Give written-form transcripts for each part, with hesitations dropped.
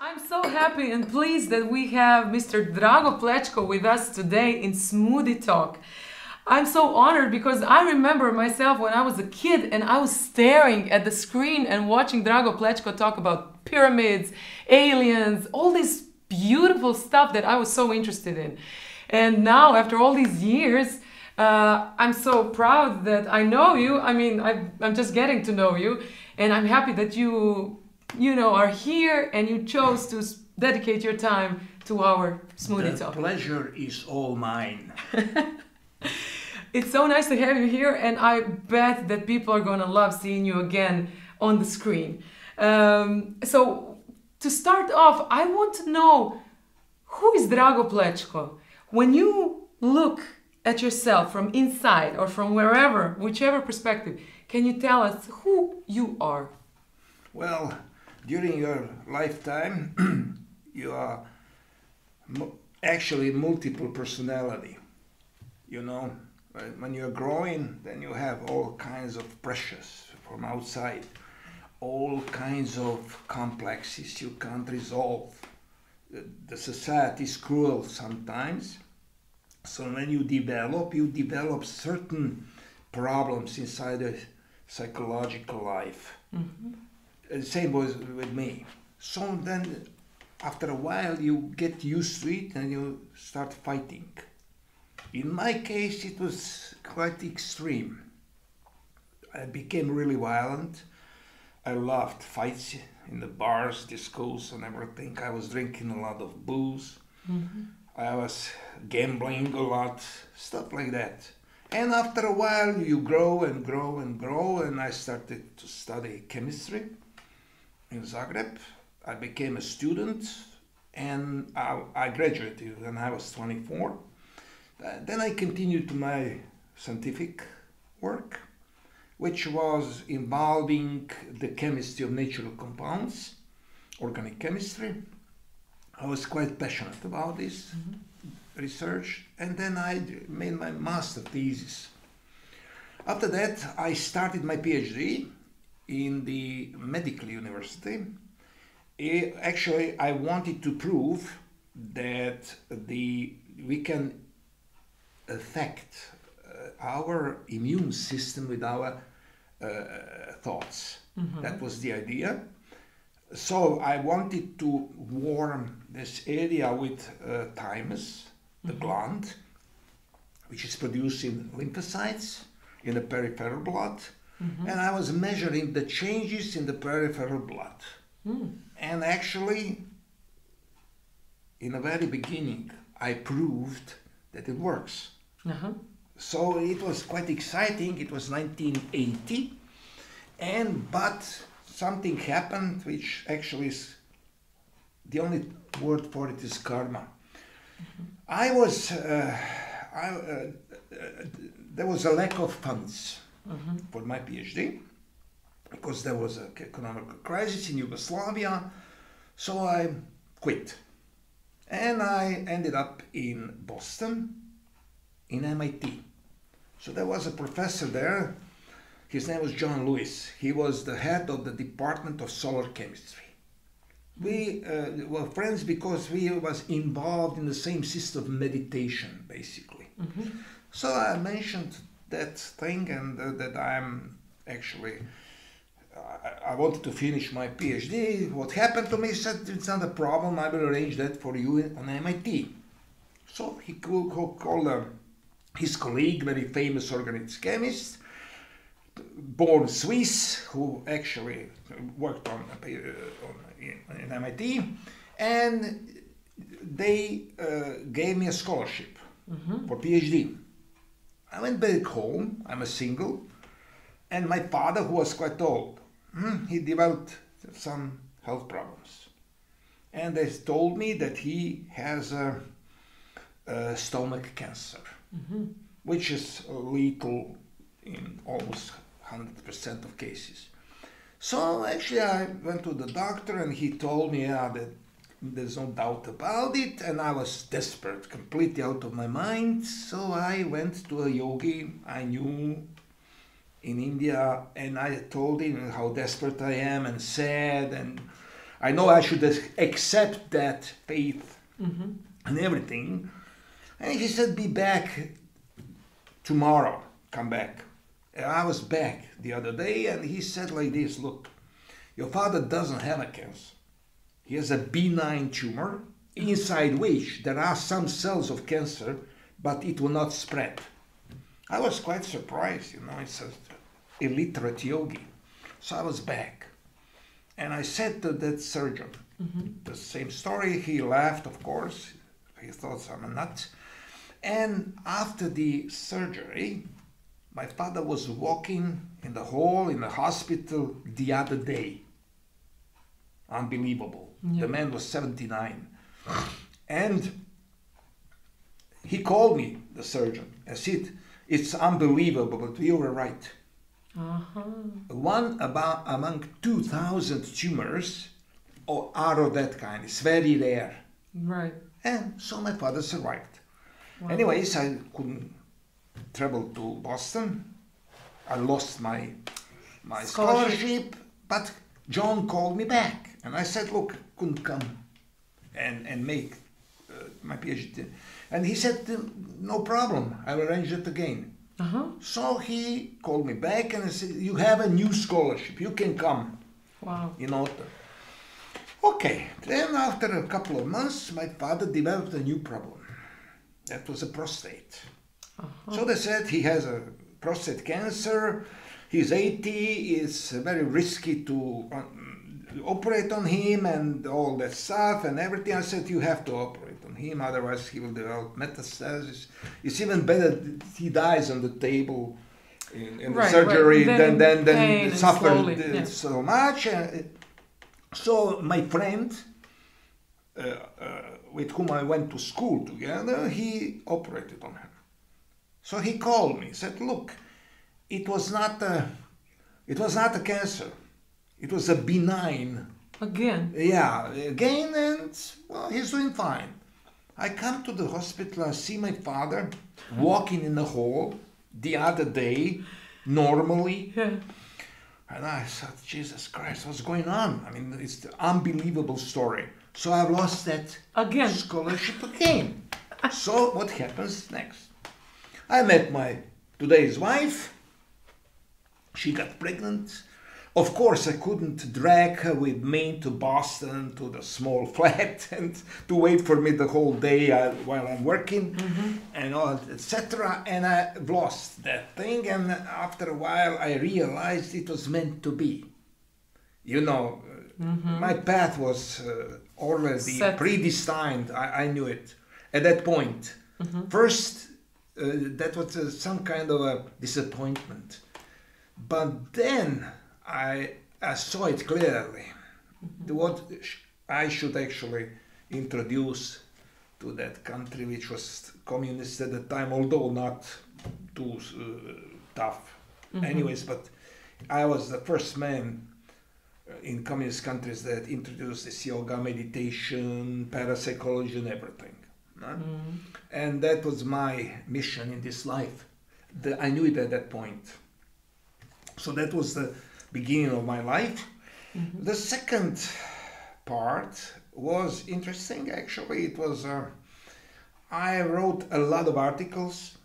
I'm so happy and pleased that we have Mr. Drago Plečko with us today in Smoothie Talk. I'm so honored because I remember myself when I was a kid and I was staring at the screen and watching Drago Plečko talk about pyramids, aliens, all this beautiful stuff that I was so interested in. And now, after all these years, I'm so proud that I know you. I mean, I'm just getting to know you, and I'm happy that you are here and you chose to dedicate your time to our Smoothie Talk. The pleasure is all mine. It's so nice to have you here, and I bet that people are going to love seeing you again on the screen. So, to start off, I want to know, who is Drago Plečko? When you look at yourself from inside or from wherever, whichever perspective, can you tell us who you are? Well, during your lifetime, you are actually multiple personality. You know, when you're growing, then you have all kinds of pressures from outside, all kinds of complexes you can't resolve. The society is cruel sometimes. So when you develop certain problems inside the psychological life. Mm-hmm. The same was with me. So then, after a while, you get used to it and you start fighting. In my case, it was quite extreme. I became really violent. I loved fights in the bars, discos, and everything. I was drinking a lot of booze. Mm-hmm. I was gambling a lot, stuff like that. And after a while, you grow and grow and grow, and I started to study chemistry in Zagreb. I became a student, and I graduated when I was 24. Then I continued to my scientific work, which was involving the chemistry of natural compounds, organic chemistry. I was quite passionate about this research, and then I made my master thesis. After that, I started my PhD in the medical university. Actually, I wanted to prove that we can affect our immune system with our thoughts. Mm-hmm. That was the idea. So I wanted to warm this area with thymus, the gland, which is producing lymphocytes in the peripheral blood. Mm-hmm. And I was measuring the changes in the peripheral blood. Mm. And actually, in the very beginning, I proved that it works. Uh-huh. So it was quite exciting. It was 1980. But something happened, which actually is the only word for it is karma. Mm-hmm. There was a lack of funds for my PhD because there was an economic crisis in Yugoslavia. So I quit, and I ended up in Boston, in MIT. So there was a professor there. His name was John Lewis. He was the head of the Department of Solar Chemistry. We were friends because we was involved in the same system of meditation, basically. Mm-hmm. So I mentioned that thing, and that I'm actually, I wanted to finish my PhD. What happened to me? He said, it's not a problem, I will arrange that for you on MIT. So he called his colleague, very famous organic chemist, born Swiss, who actually worked in MIT, and they gave me a scholarship for PhD. I went back home. I'm a single, and my father, who was quite old, he developed some health problems, and they told me that he has a stomach cancer, which is lethal in almost 100% of cases. So actually I went to the doctor, and he told me that there's no doubt about it, and I was desperate, completely out of my mind. So I went to a yogi I knew in India, and I told him how desperate I am and sad, and I know I should accept that faith and everything. And he said, be back tomorrow, come back. And I was back the other day, and he said like this, look, your father doesn't have a cancer. He has a benign tumor, inside which there are some cells of cancer, but it will not spread. I was quite surprised, you know, it's an illiterate yogi. So I was back. And I said to that surgeon, the same story. He laughed, of course. He thought I'm a nut. And after the surgery, my father was walking in the hall in the hospital the other day. Unbelievable. Yeah. The man was 79. And he called me, the surgeon, and said, it's unbelievable, but you were right. One among 2,000 tumors are of that kind. It's very rare. Right. And so my father survived. Wow. Anyways, I couldn't travel to Boston. I lost my scholarship, but John called me back. And I said, look, couldn't come and make my PhD. And he said, no problem, I'll arrange it again. So he called me back and said, you have a new scholarship, you can come. Wow. In autumn. Okay, then after a couple of months, my father developed a new problem. That was a prostate. So they said he has a prostate cancer, he's 80, it's very risky to operate on him and all that stuff and everything. I said, you have to operate on him, otherwise he will develop metastasis. It's even better that he dies on the table in the surgery than suffer so much. So my friend, with whom I went to school together, he operated on him. So he called me, said, look, it was not a cancer. It was a benign. Again? Yeah, again, and well, he's doing fine. I come to the hospital, I see my father walking in the hall the other day, normally. Yeah. And I thought, Jesus Christ, what's going on? I mean, it's an unbelievable story. So I've lost that scholarship again. So what happens next? I met my today's wife. She got pregnant. Of course, I couldn't drag her with me to Boston, to the small flat, and to wait for me the whole day while I'm working, and all, etc. And I've lost that thing, and after a while I realized it was meant to be. You know, my path was already predestined. I knew it at that point. First, that was some kind of a disappointment. But then I saw it clearly. What I should actually introduce to that country, which was communist at the time, although not too tough. Anyways, but I was the first man in communist countries that introduced this yoga, meditation, parapsychology, and everything. And that was my mission in this life. I knew it at that point. So that was the beginning of my life. The second part was interesting, actually. It was, I wrote a lot of articles.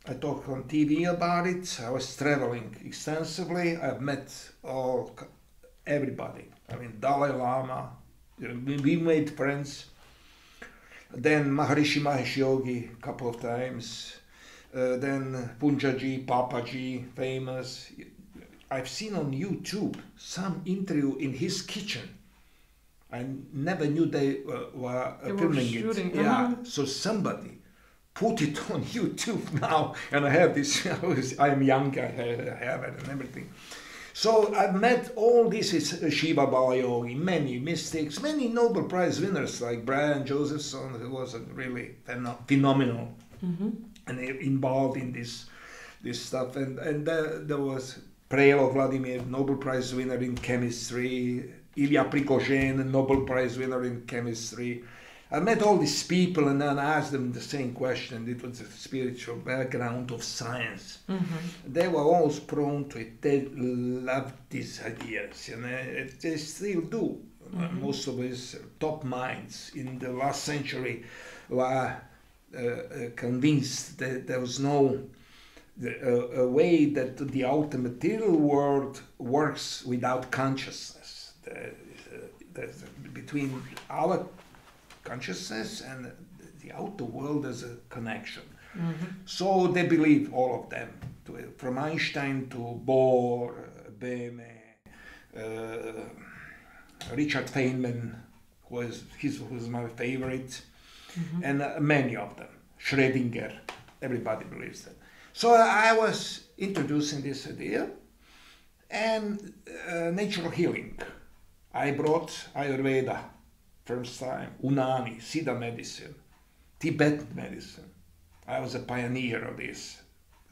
I talked on TV about it. I was traveling extensively. I've met everybody. I mean, Dalai Lama. We made friends. Then Maharishi Mahesh Yogi a couple of times. Then Punjaji, Papaji, famous. I've seen on YouTube some interview in his kitchen. I never knew they were filming it. Yeah, so somebody put it on YouTube now, and I have this. I'm young, I have it and everything. So I've met all these Shiva Bala Yogi, many mystics, many Nobel Prize winners like Brian Josephson, who was really phenomenal and involved in this stuff. And there was Prelo Vladimir, Nobel Prize winner in chemistry, Ilya Prigozhin, Nobel Prize winner in chemistry. I met all these people and then I asked them the same question. It was a spiritual background of science. They were always prone to it. They loved these ideas, they still do. Most of his top minds in the last century were convinced that there was no a way that the outer material world works without consciousness. Between our consciousness and the outer world, there's a connection. So they believe, all of them, from Einstein to Bohr, Böhme, Richard Feynman, who was my favorite, and many of them, Schrödinger, everybody believes that. So I was introducing this idea, and natural healing. I brought Ayurveda, first time, Unani, Siddha medicine, Tibetan medicine. I was a pioneer of these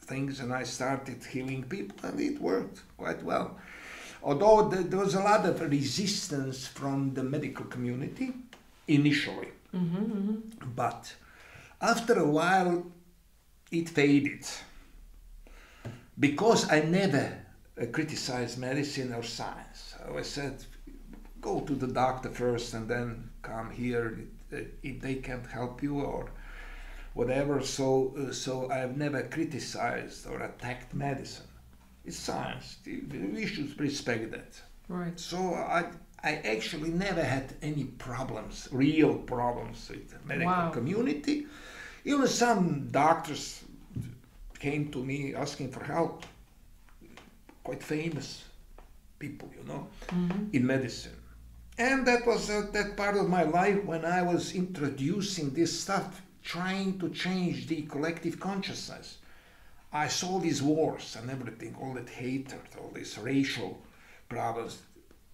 things, and I started healing people, and it worked quite well. Although there was a lot of resistance from the medical community initially, but after a while it faded, because I never criticized medicine or science. I always said, go to the doctor first and then come here if they can't help you or whatever. So I've never criticized or attacked medicine. It's science. We should respect that. Right. So I actually never had any problems, real problems with the medical community. Even some doctors came to me asking for help. Quite famous people, in medicine. And that was that part of my life when I was introducing this stuff, trying to change the collective consciousness. I saw these wars and everything, all that hatred, all these racial problems.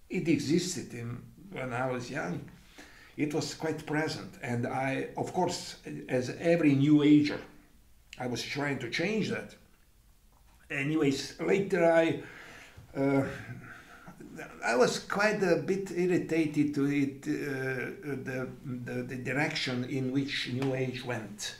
It existed when I was young. It was quite present. And I, of course, as every new ager, I was trying to change that. Anyways, later I was quite a bit irritated to it, the direction in which New Age went,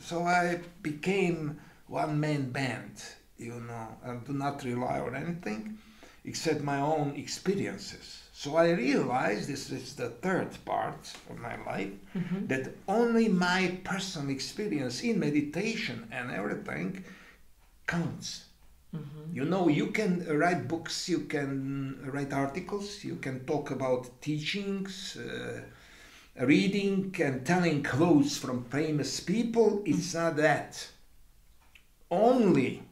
So I became one-man band, I do not rely on anything except my own experiences. So I realized, this is the third part of my life, that only my personal experience in meditation and everything counts. You can write books, you can write articles, you can talk about teachings, reading and telling quotes from famous people. It's not that. Only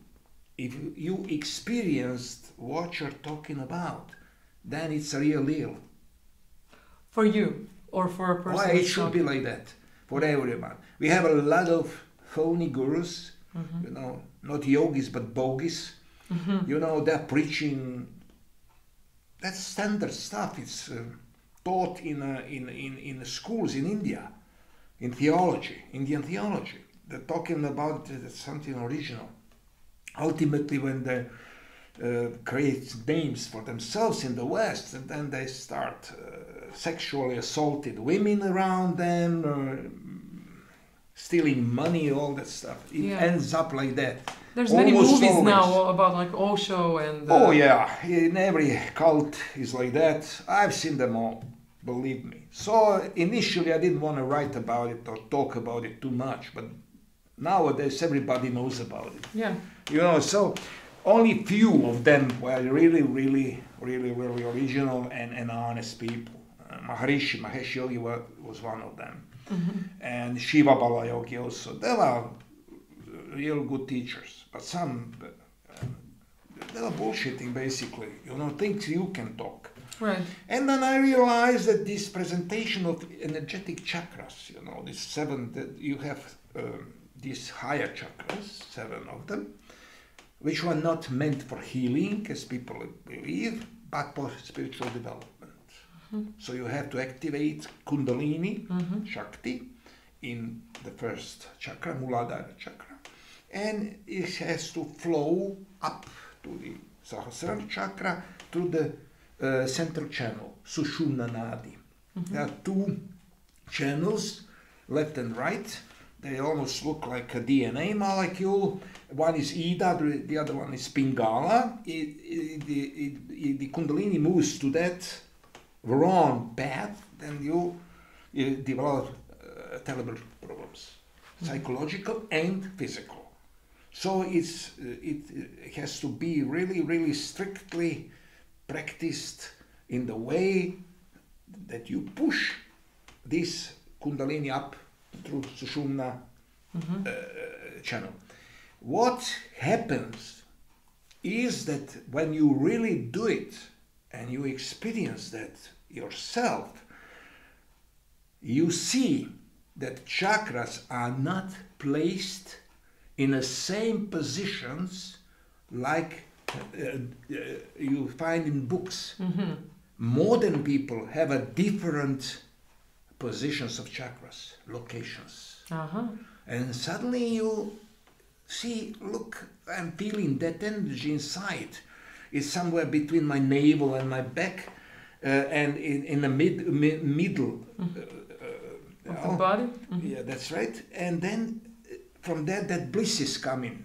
if you experienced what you're talking about, then it's a real deal. For you or for a person? Why it should be like that for everyone. We have a lot of phony gurus, not yogis but bogies. They're preaching. That's standard stuff. It's taught in schools in India, in theology, Indian theology. They're talking about something original. Ultimately, when they create names for themselves in the West, and then they start sexually assaulted women around them, stealing money, all that stuff. It ends up like that. There's many movies now about like Osho and... Oh yeah, in every cult is like that. I've seen them all, believe me. So initially I didn't want to write about it or talk about it too much, but nowadays everybody knows about it. Yeah. So only few of them were really original and honest people. Mahesh Yogi was one of them. And Shiva Bala Yogi also. They were real good teachers, but some they were bullshitting basically. Things you can talk. Right. And then I realized that this presentation of energetic chakras, these seven, that you have these higher chakras, 7 of them, which were not meant for healing, as people believe, but for spiritual development. So you have to activate Kundalini, Shakti, in the first chakra, Muladhara chakra, and it has to flow up to the Sahasrara chakra through the central channel, Sushumna Nadi. There are 2 channels, left and right. They almost look like a DNA molecule. One is Ida, the other one is Pingala. The Kundalini moves to that wrong path, then you develop terrible problems, psychological and physical. So it has to be really, really strictly practiced in the way that you push this Kundalini up through Sushumna channel. What happens is that when you really do it and you experience that yourself, you see that chakras are not placed in the same positions like you find in books. Modern people have a different positions of chakras, locations. And suddenly you see, look, I'm feeling that energy inside. It's somewhere between my navel and my back, and in the middle of the body. Yeah, that's right. And then from that bliss is coming,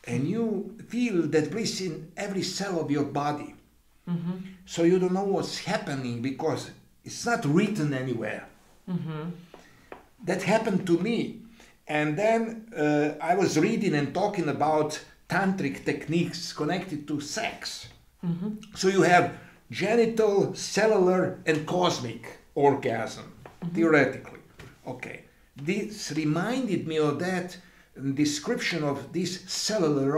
and you feel that bliss in every cell of your body. So you don't know what's happening because it's not written anywhere. That happened to me. And then I was reading and talking about tantric techniques connected to sex. So you have genital, cellular, and cosmic orgasm, theoretically. Okay. This reminded me of that description of this cellular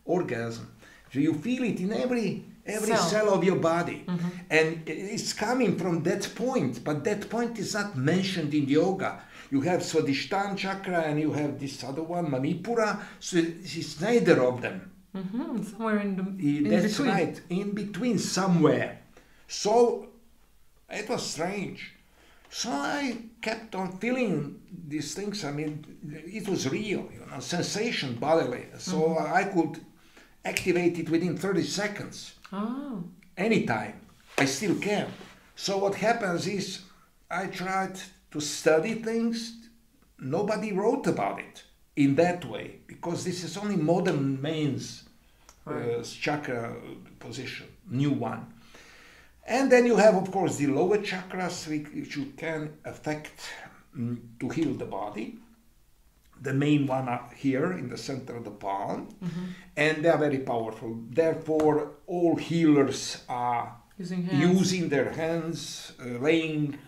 orgasm. So you feel it in every cell of your body. And it's coming from that point, but that point is not mentioned in yoga. You have Swadhisthana chakra and you have this other one, Manipura, so it's neither of them. Somewhere in That's between. right, in between somewhere. So it was strange. So I kept on feeling these things. I mean, it was real, sensation bodily. So I could activate it within 30 seconds. Anytime. I still can. So what happens is I tried to study things. Nobody wrote about it in that way because this is only modern man's chakra position, new one. And then you have, of course, the lower chakras which you can affect to heal the body. The main one are here in the center of the palm, and they are very powerful. Therefore, all healers are using their hands, laying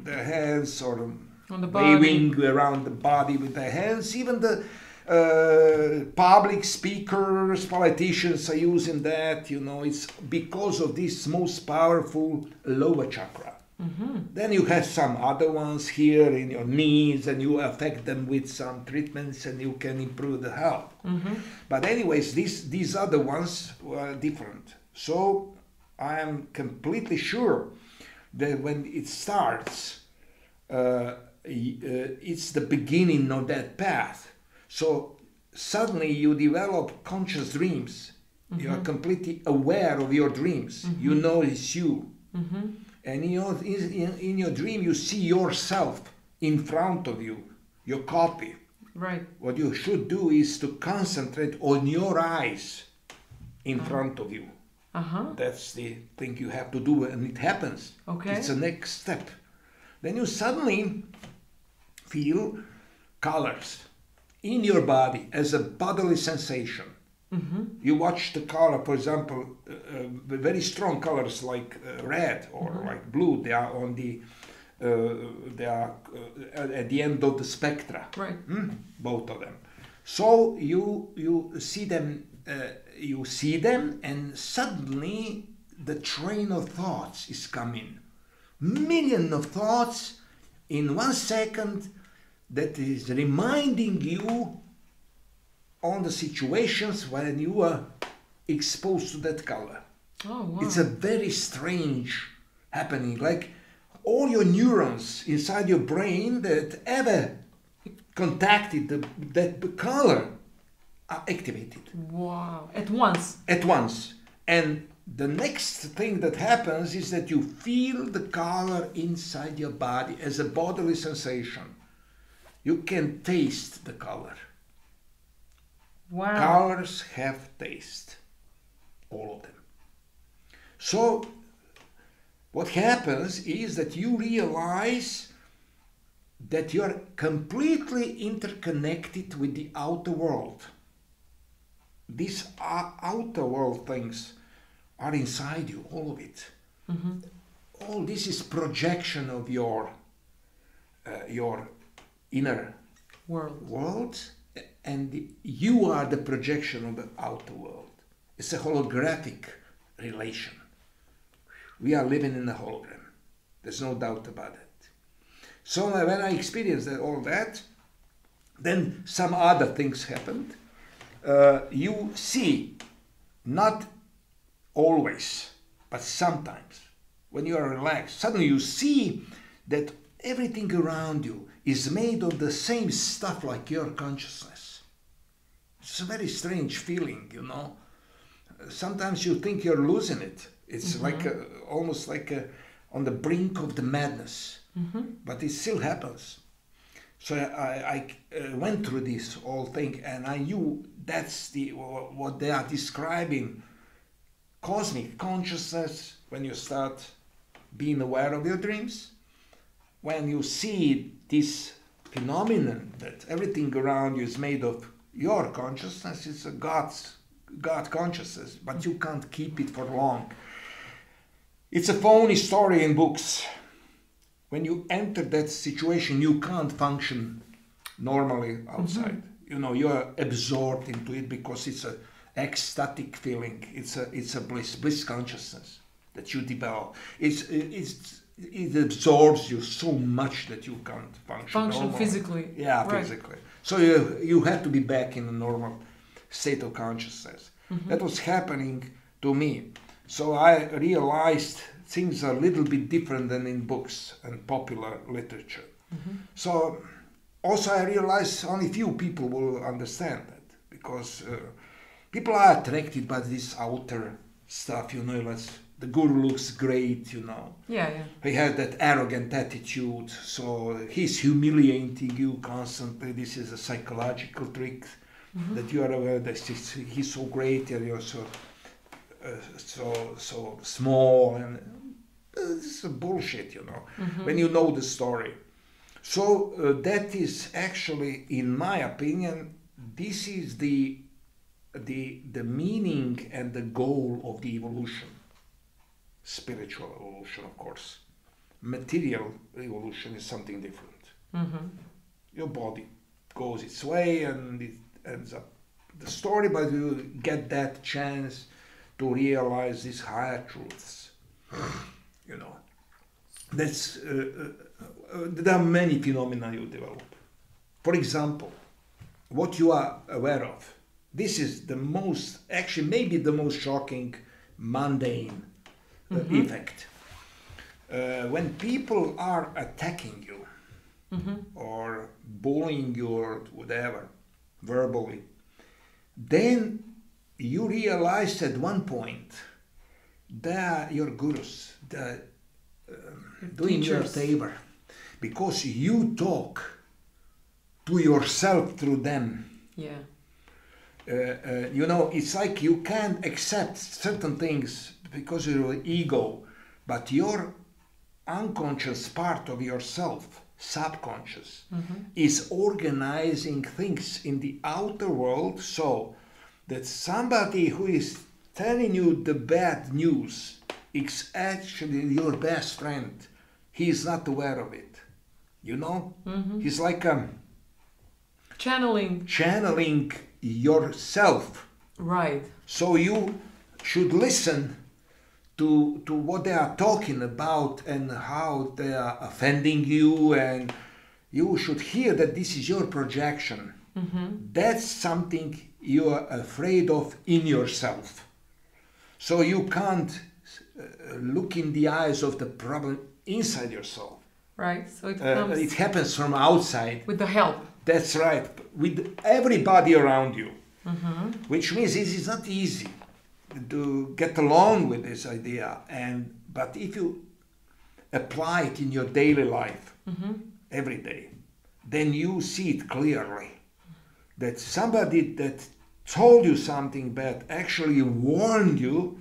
their hands or waving around the body with their hands. Even the public speakers, politicians are using that. It's because of this most powerful lower chakra. Then you have some other ones here in your knees, and you affect them with some treatments, and you can improve the health. But anyways, these other ones were different. So I am completely sure that when it starts, it's the beginning of that path. So suddenly you develop conscious dreams. You are completely aware of your dreams. You know it's you. And in your dream, you see yourself in front of you, your copy. Right. What you should do is to concentrate on your eyes in front of you. That's the thing you have to do, and it happens. Okay. It's the next step. Then you suddenly feel colors in your body as a bodily sensation. You watch the color, for example, very strong colors like red or like blue. They are on the at the end of the spectra. Right. Both of them. So you see them. And suddenly the train of thoughts is coming. Millions of thoughts in 1 second that is reminding you on the situations when you are exposed to that color. Oh, wow. It's a very strange happening. Like all your neurons inside your brain that ever contacted that color are activated. Wow. At once. At once. And the next thing that happens is that you feel the color inside your body as a bodily sensation. You can taste the color. Wow. Colors have taste. All of them. So what happens is that you realize that you're completely interconnected with the outer world. These outer world things are inside you, all of it. Mm-hmm. All this is projection of your inner world, and you are the projection of the outer world. It's a holographic relation. We are living in a hologram. There's no doubt about it. So when I experienced all that, then some other things happened. You see, not always, but sometimes, when you are relaxed, suddenly you see that everything around you is made of the same stuff like your consciousness. It's a very strange feeling, you know. Sometimes you think you're losing it. It's mm-hmm. like almost like on the brink of the madness, mm-hmm. but it still happens. So I went through this whole thing, and I knew that's what they are describing, cosmic consciousness. When you start being aware of your dreams, when you see this phenomenon that everything around you is made of your consciousness, it's a God consciousness, but you can't keep it for long. It's a phony story in books. When you enter that situation, you can't function normally outside. Mm-hmm. You know, you are absorbed into it because it's an ecstatic feeling. It's a bliss consciousness that you develop. It absorbs you so much that you can't function normally. Physically. Yeah, right. Physically. So you have to be back in a normal state of consciousness. Mm-hmm. That was happening to me. So I realized things are a little bit different than in books and popular literature. Mm-hmm. So also I realized only few people will understand that, because people are attracted by this outer stuff, you know, like the guru looks great, you know. Yeah, yeah. He has that arrogant attitude, so he's humiliating you constantly. This is a psychological trick, mm-hmm. that you are aware that he's so great and you're so small, and this is bullshit, you know, mm-hmm. when you know the story. So that is actually, in my opinion, this is the meaning and the goal of the evolution. Spiritual evolution, of course. Material evolution is something different. Mm-hmm. Your body goes its way and it ends up the story, but you get that chance to realize these higher truths. You know, that's there are many phenomena you develop. For example, what you are aware of. This is the most, actually maybe the most shocking, mundane mm-hmm. effect. When people are attacking you, mm-hmm. or bullying you or whatever, verbally, then you realize at one point that your gurus, doing your favor, because you talk to yourself through them. Yeah. You know, it's like you can't accept certain things because of your ego, but your unconscious part of yourself, subconscious, mm-hmm. is organizing things in the outer world so that somebody who is telling you the bad news is actually your best friend. He is not aware of it. You know? Mm-hmm. He's like channeling yourself. Right. So you should listen to what they are talking about and how they are offending you, and you should hear that this is your projection. Mm-hmm. That's something you are afraid of in yourself. So you can't look in the eyes of the problem inside yourself. Right. So it happens from outside. With the help. That's right. With everybody around you. Mm-hmm. Which means it is not easy to get along with this idea. But if you apply it in your daily life, mm-hmm. every day, then you see it clearly. That somebody that told you something bad actually warned you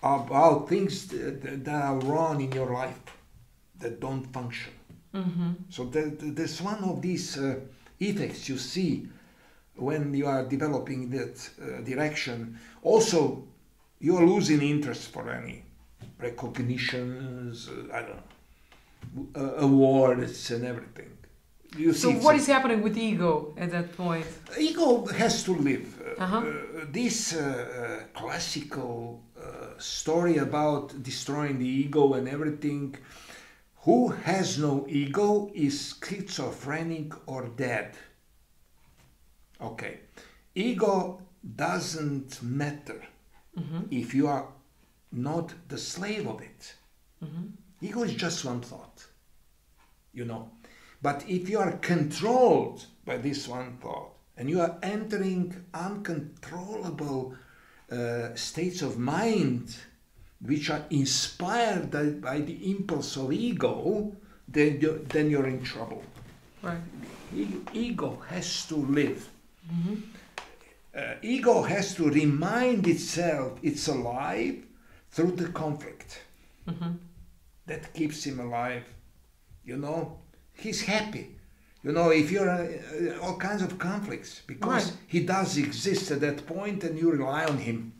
about things that are wrong in your life, that don't function. So there's one of these effects you see when you are developing that direction. Also, you are losing interest for any recognitions, I don't know, awards and everything. You So see, what is happening with ego at that point? ego has to live. This classical story about destroying the ego and everything, who has no ego is schizophrenic or dead. Okay, ego doesn't matter if you are not the slave of it. Ego is just one thought, you know. But if you are controlled by this one thought and you are entering uncontrollable states of mind which are inspired by the impulse of ego, then you're in trouble. Right. Ego has to live. Ego has to remind itself it's alive through the conflict. That keeps him alive, you know. He's happy, you know, if you're all kinds of conflicts, because he does exist at that point and you rely on him.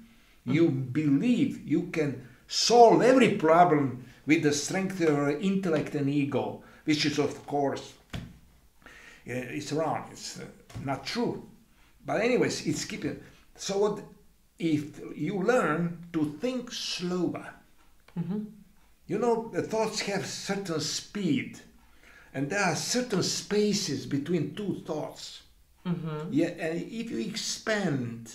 You believe you can solve every problem with the strength of your intellect and ego, which is, of course, it's wrong, it's not true. But anyways, it's keeping. So what if you learn to think slower? You know, the thoughts have certain speed. And there are certain spaces between two thoughts. Yeah, and if you expand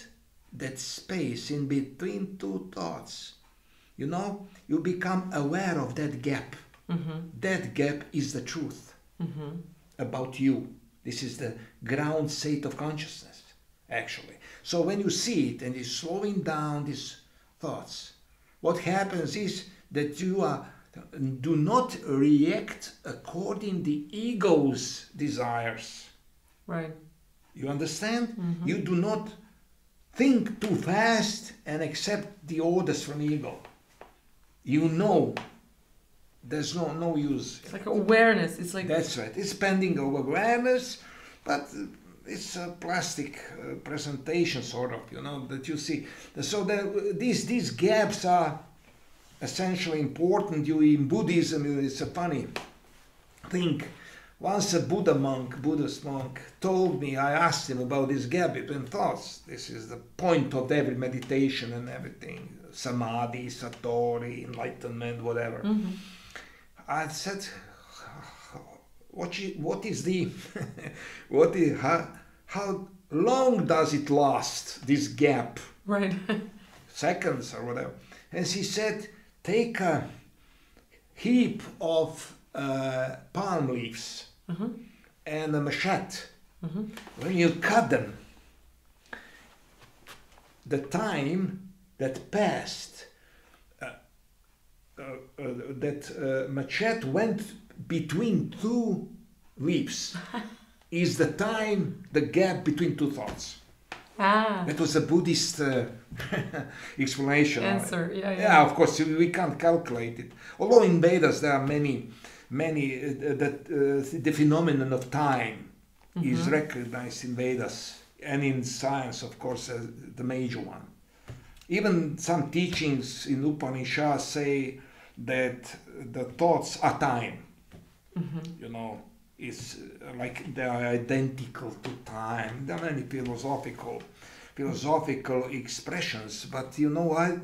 that space in between two thoughts, you know, you become aware of that gap. That gap is the truth about you. This is the ground state of consciousness, actually. So when you see it and you're slowing down these thoughts, what happens is that you do not react according the ego's desires. Right. You understand? You do not think too fast and accept the orders from ego. You know there's no use. It's like awareness. It's like That's right. It's pending of awareness, but it's a plastic presentation, sort of, you know, that you see. So these gaps are essentially important. In Buddhism, it's a funny thing. Once a Buddhist monk told me, I asked him about this gap between thoughts. This is the point of every meditation and everything. Samadhi, Satori, enlightenment, whatever. I said, what is the, how long does it last, this gap? Right. Seconds or whatever. And he said, take a heap of palm leaves and a machete. When you cut them, the time that passed, that machete went between two leaves is the time, the gap between two thoughts. That was a Buddhist explanation. Answer, yeah. Of course, we can't calculate it. Although in Vedas there are many that the phenomenon of time is recognized in Vedas, and in science, of course, as the major one. Even some teachings in Upanishads say that the thoughts are time. You know, it's like they are identical to time. There are many philosophical expressions, but you know what?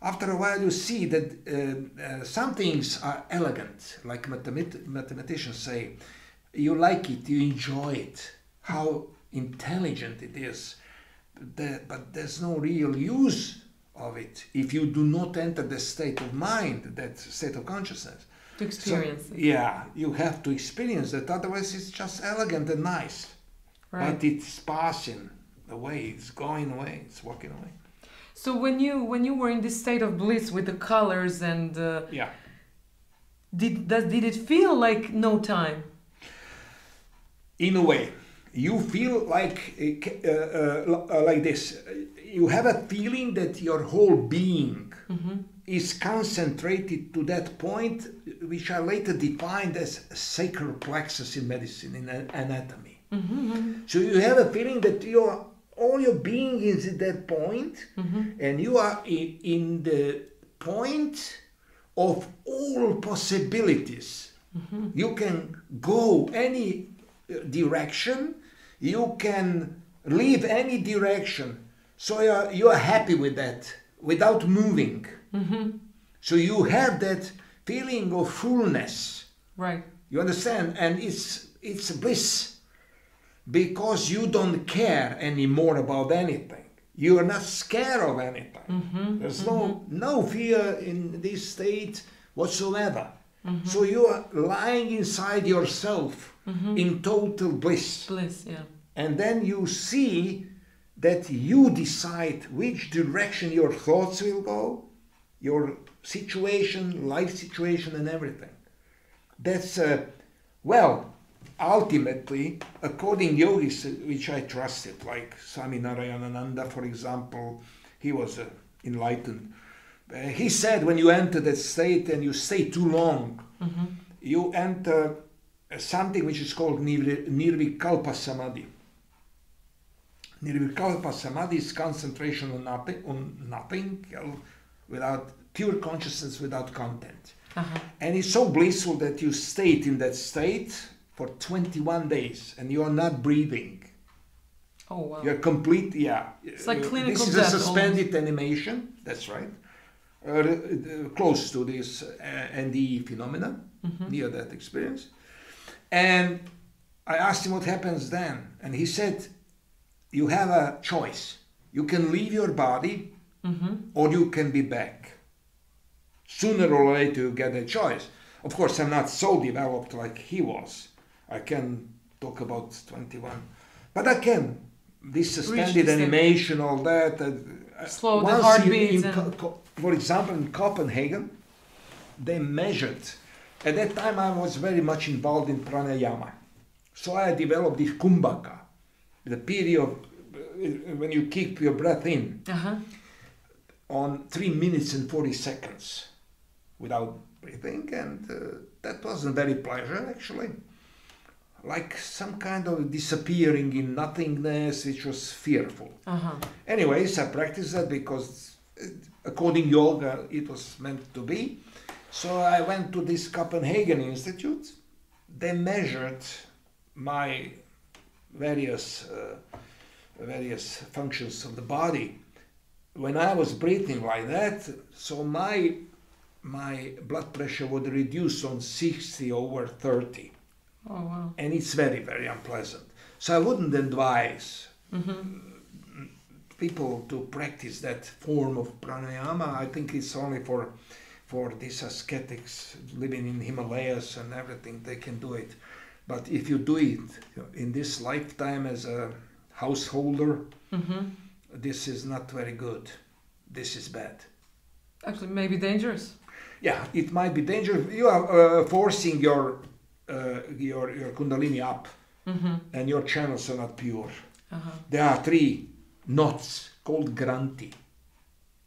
After a while you see that some things are elegant, like mathematicians say. You like it, you enjoy it, how intelligent it is, but there's no real use of it if you do not enter the state of mind, that state of consciousness. To experience it. Yeah, you have to experience it, otherwise it's just elegant and nice. Right. But it's passing away, it's going away, it's walking away. So when you were in this state of bliss with the colors and did it feel like no time? In a way, you feel like this. you have a feeling that your whole being is concentrated to that point, which I later defined as sacral plexus in medicine, in anatomy. So you have a feeling that all your being is at that point, and you are in the point of all possibilities. You can go any direction, you can leave any direction. So you are happy with that, without moving. So you have that feeling of fullness. Right. You understand? And it's bliss, because you don't care anymore about anything. You are not scared of anything. There's no fear in this state whatsoever. So you are lying inside yourself in total bliss. Bliss, yeah. And then you see that you decide which direction your thoughts will go, your situation, life situation, and everything. That's, ultimately, according yogis which I trusted, like Swami Narayanananda, for example, he was enlightened. He said when you enter that state and you stay too long, you enter something which is called Nirvikalpa Samadhi. Nirvikalpa Samadhi is concentration on nothing, without pure consciousness, without content. And it's so blissful that you stayed in that state for 21 days and you are not breathing. Oh, wow. You're complete, It's like clinical This is death a suspended almost. animation, that's right. Close to this NDE phenomena, near that experience. And I asked him what happens then. And he said, you have a choice. You can leave your body or you can be back. Sooner or later you get a choice. Of course, I'm not so developed like he was. I can talk about 21. But I can. This suspended animation, all that. Slow the heartbeat. For example, in Copenhagen, they measured. At that time, I was very much involved in pranayama. So I developed this kumbhaka, the period when you keep your breath in on 3 minutes and 40 seconds without breathing. And that wasn't very pleasant, actually. Like some kind of disappearing in nothingness, which was fearful. Anyways, I practiced that because according yoga, it was meant to be. So I went to this Copenhagen Institute. They measured my various functions of the body. When I was breathing like that, so my blood pressure would reduce on 60/30. Oh, wow. And it's very, very unpleasant. So I wouldn't advise people to practice that form of pranayama. I think it's only for these ascetics living in Himalayas and everything, they can do it. But if you do it in this lifetime as a householder, this is not very good. This is bad. Actually, maybe dangerous. Yeah, it might be dangerous. You are forcing your kundalini up, and your channels are not pure. There are 3 knots called granthi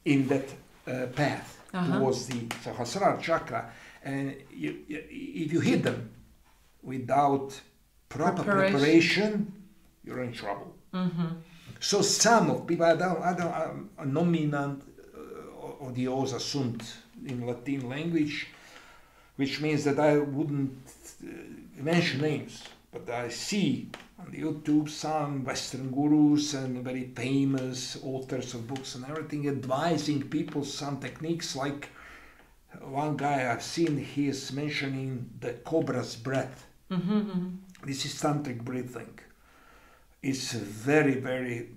in that path towards the Sahasrara chakra, and if you hit them without proper preparation, you're in trouble. So some of people, I don't nominant odiosa sunt in Latin language, which means that I wouldn't mention names, but I see on the YouTube some Western gurus and very famous authors of books and everything advising people some techniques. Like one guy I've seen, he is mentioning the cobra's breath. This is tantric breathing. It's very,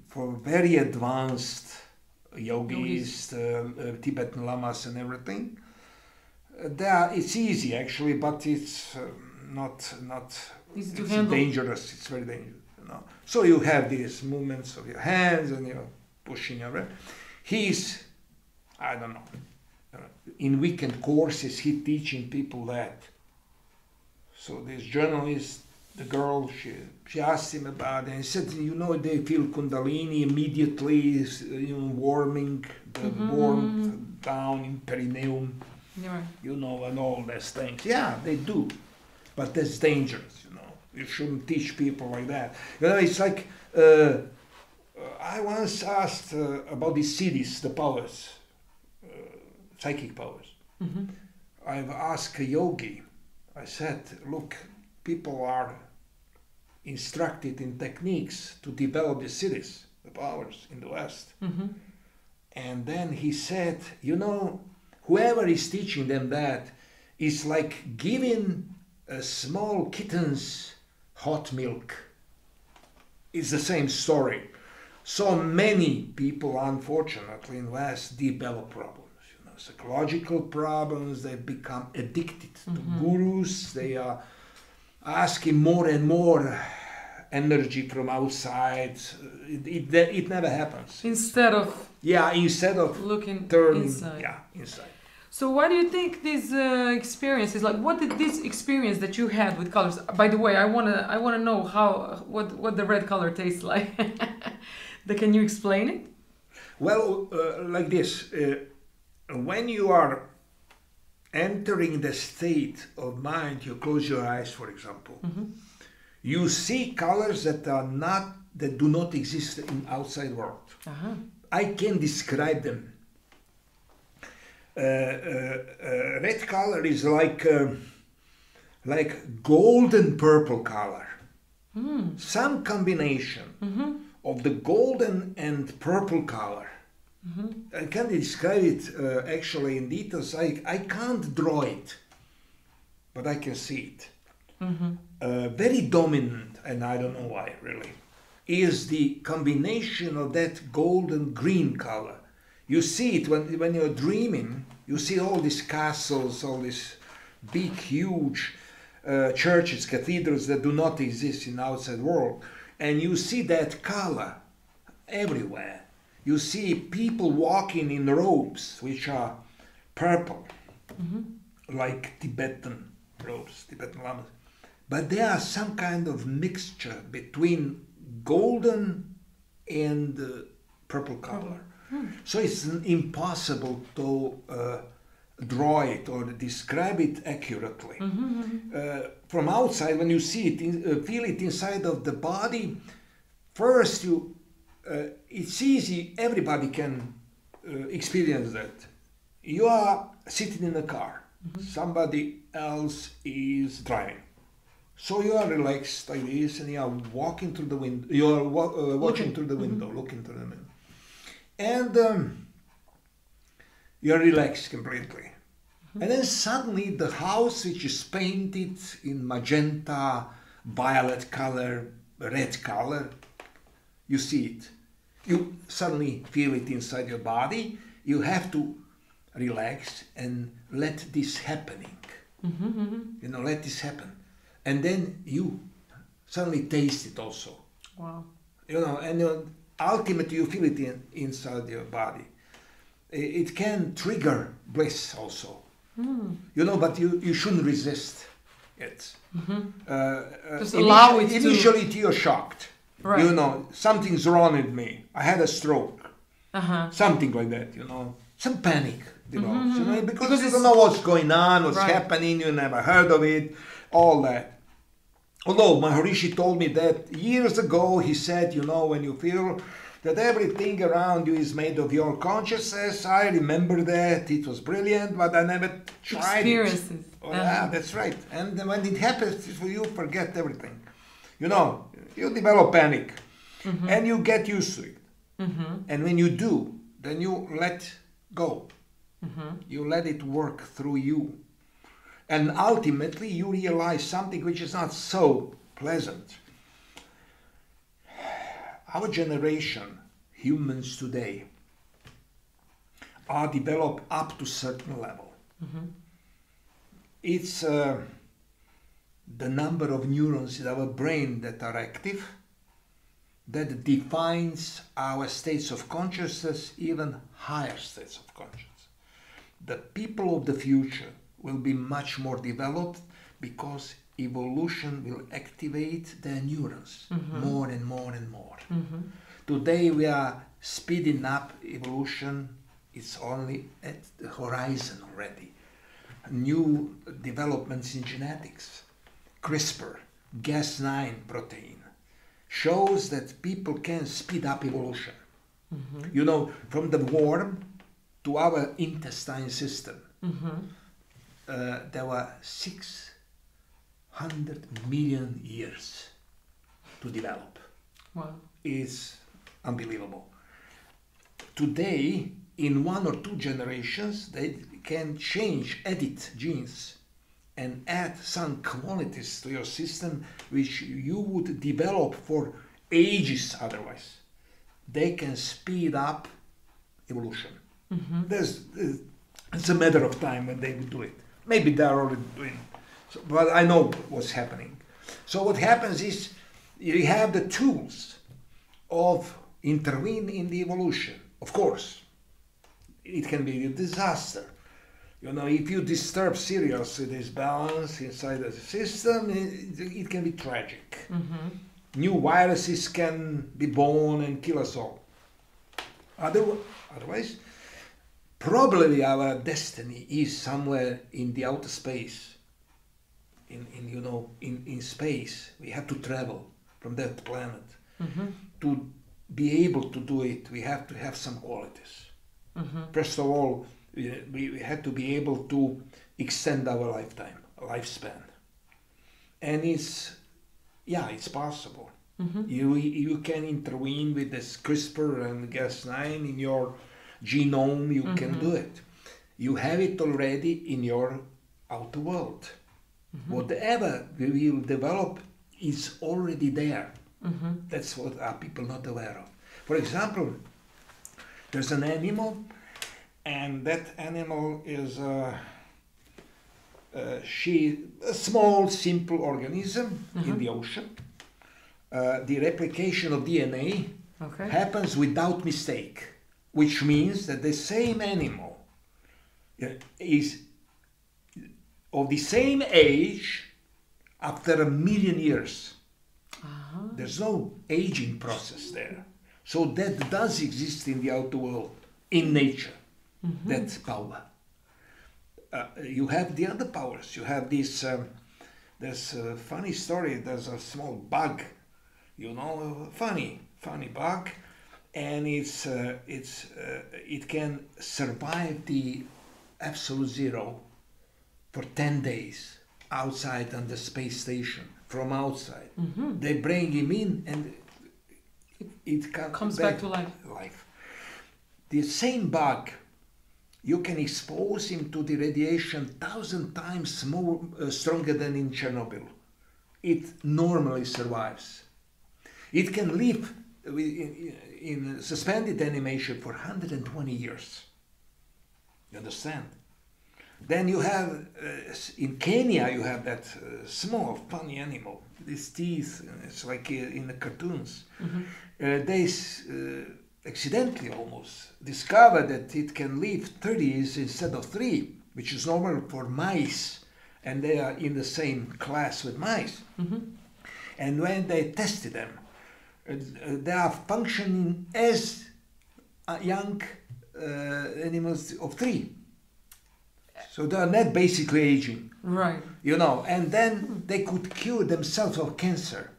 for very advanced yogis, Tibetan lamas and everything. It's easy actually, but it's not easy to it's handle. Dangerous. It's very dangerous. So you have these movements of your hands and you're pushing your breath. He's, I don't know, in weekend courses, he's teaching people that. So this journalist the girl, she asked him about it, and he said, you know, they feel Kundalini immediately, you know, warming, the warmth down in perineum, you know, and all these things. Yeah, they do, but that's dangerous, you know. You shouldn't teach people like that. You know, it's like, I once asked about the cities, the powers, psychic powers. I've asked a yogi, I said, look, people are instructed in techniques to develop the cities, the powers in the West. And then he said, you know, whoever is teaching them that is like giving small kittens hot milk. It's the same story. So many people, unfortunately, in West develop problems. Psychological problems, they become addicted to gurus, they are asking more and more energy from outside. It never happens. Instead of looking turning inside. Yeah, inside. So what do you think these experiences, like what did this experience that you had with colors, by the way, I wanna know what the red color tastes like. Can you explain it? Well, like this. When you are entering the state of mind, you close your eyes, for example, you see colors that do not exist in outside world. I can describe them. Red color is like golden purple color. Some combination of the golden and purple color. I can't describe it actually in details. I can't draw it, but I can see it. Very dominant, and I don't know why really, is the combination of that golden green color. You see it when you're dreaming. You see all these castles, all these big, huge churches, cathedrals that do not exist in the outside world, and you see that color everywhere. You see people walking in robes which are purple, like Tibetan robes, Tibetan lamas. But there are some kind of mixture between golden and purple color. So it's impossible to draw it or describe it accurately. From outside, when you see it, feel it inside of the body, first it's easy, everybody can experience that. You are sitting in a car, somebody else is driving. So you are relaxed like this and you are walking through the window, you are watching through the window, looking through the window. And you are relaxed completely. And then suddenly the house which is painted in magenta, violet color, red color, you see it. You suddenly feel it inside your body. You have to relax and let this happening. You know, let this happen. And then you suddenly taste it also. Wow. You know, and ultimately you feel it inside your body. It can trigger bliss also. You know, but you shouldn't resist it. Just allow it to... Initially you're shocked. Right. You know, something's wrong with me. I had a stroke. Something like that, you know. Some panic develops, you know, because you don't know what's going on, what's happening, you never heard of it, all that. Although Maharishi told me that years ago, he said, you know, when you feel that everything around you is made of your consciousness, I remember that, it was brilliant, but I never tried it. Oh, yeah, that's right. And when it happens for you, forget everything. You know, you develop panic and you get used to it. And when you do, then you let go. You let it work through you. And ultimately you realize something which is not so pleasant. Our generation, humans today, are developed up to a certain level. It's the number of neurons in our brain that are active that defines our states of consciousness, even higher states of consciousness. The people of the future will be much more developed because evolution will activate their neurons more and more and more. Today we are speeding up evolution. It's only at the horizon already. New developments in genetics, CRISPR, Cas9 protein, shows that people can speed up evolution. You know, from the worm to our intestine system, there were 600 million years to develop. Wow. It's unbelievable. Today, in 1 or 2 generations, they can change, edit genes and add some qualities to your system which you would develop for ages otherwise. They can speed up evolution. It's a matter of time when they will do it. Maybe they're already doing it. So, but I know what's happening. So what happens is you have the tools of intervene in the evolution. Of course, it can be a disaster. You know, if you disturb seriously this balance inside the system, it can be tragic. New viruses can be born and kill us all. Otherwise, probably our destiny is somewhere in the outer space. In space, we have to travel from that planet. To be able to do it, we have to have some qualities. First of all, we had to be able to extend our lifespan, and it's possible. You can intervene with this CRISPR and Cas9 in your genome. You can do it. You have it already in your outer world. Whatever we will develop is already there. That's what are people not aware of. For example, there's an animal, and that animal is a small, simple organism in the ocean. The replication of DNA happens without mistake, which means that the same animal is of the same age after 1 million years. There's no aging process there. So that does exist in the outer world, in nature. That's power. You have the other powers. You have this, there's a funny story. There's a small bug, funny bug, and it can survive the absolute zero for 10 days outside on the space station. From outside, they bring him in, and it comes back to life. The same bug, you can expose him to the radiation 1,000 times more stronger than in Chernobyl. It normally survives. It can live in suspended animation for 120 years. You understand? Then you have, in Kenya, you have that small, funny animal. These teeth, it's like in the cartoons. They accidentally almost discovered that it can live 30 years instead of 3, which is normal for mice. And they are in the same class with mice. And when they tested them, they are functioning as young animals of 3. So they are not basically aging. Right. And then they could cure themselves of cancer.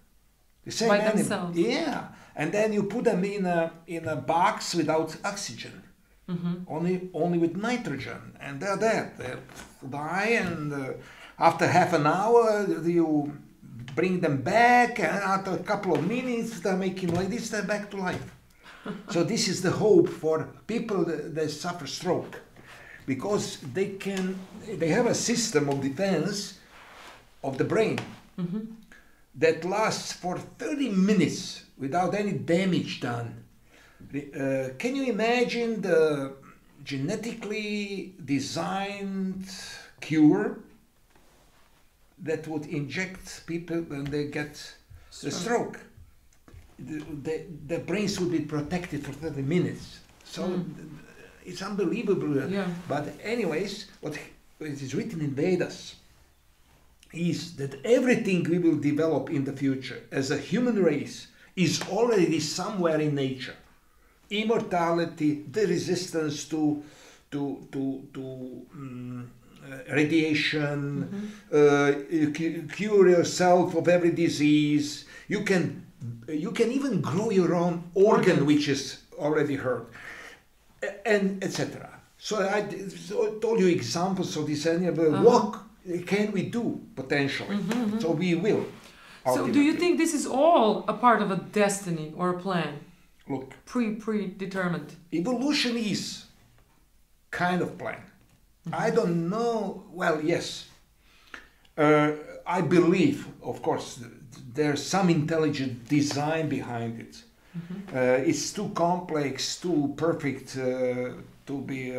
The same by animal. themselves. Yeah. And then you put them in a box without oxygen. Only with nitrogen. And they're there. They die, and after half an hour you bring them back, and after a couple of minutes they're making like this, they're back to life. So this is the hope for people that suffer stroke. Because they have a system of defense of the brain that lasts for 30 minutes without any damage done. Can you imagine the genetically designed cure that would inject people when they get the stroke? The brains would be protected for 30 minutes. So it's unbelievable. Yeah. But anyways, what is written in Vedas, is that everything we will develop in the future as a human race is already somewhere in nature. Immortality, the resistance to radiation, cure yourself of every disease. You can even grow your own organ which is already hurt, and etc. So I told you examples of this. What can we do potentially? So we will. So do you think this is all a part of a destiny or a plan? Look, predetermined. Evolution is kind of plan. I don't know. Well, yes. I believe, of course, there's some intelligent design behind it. It's too complex, too perfect to be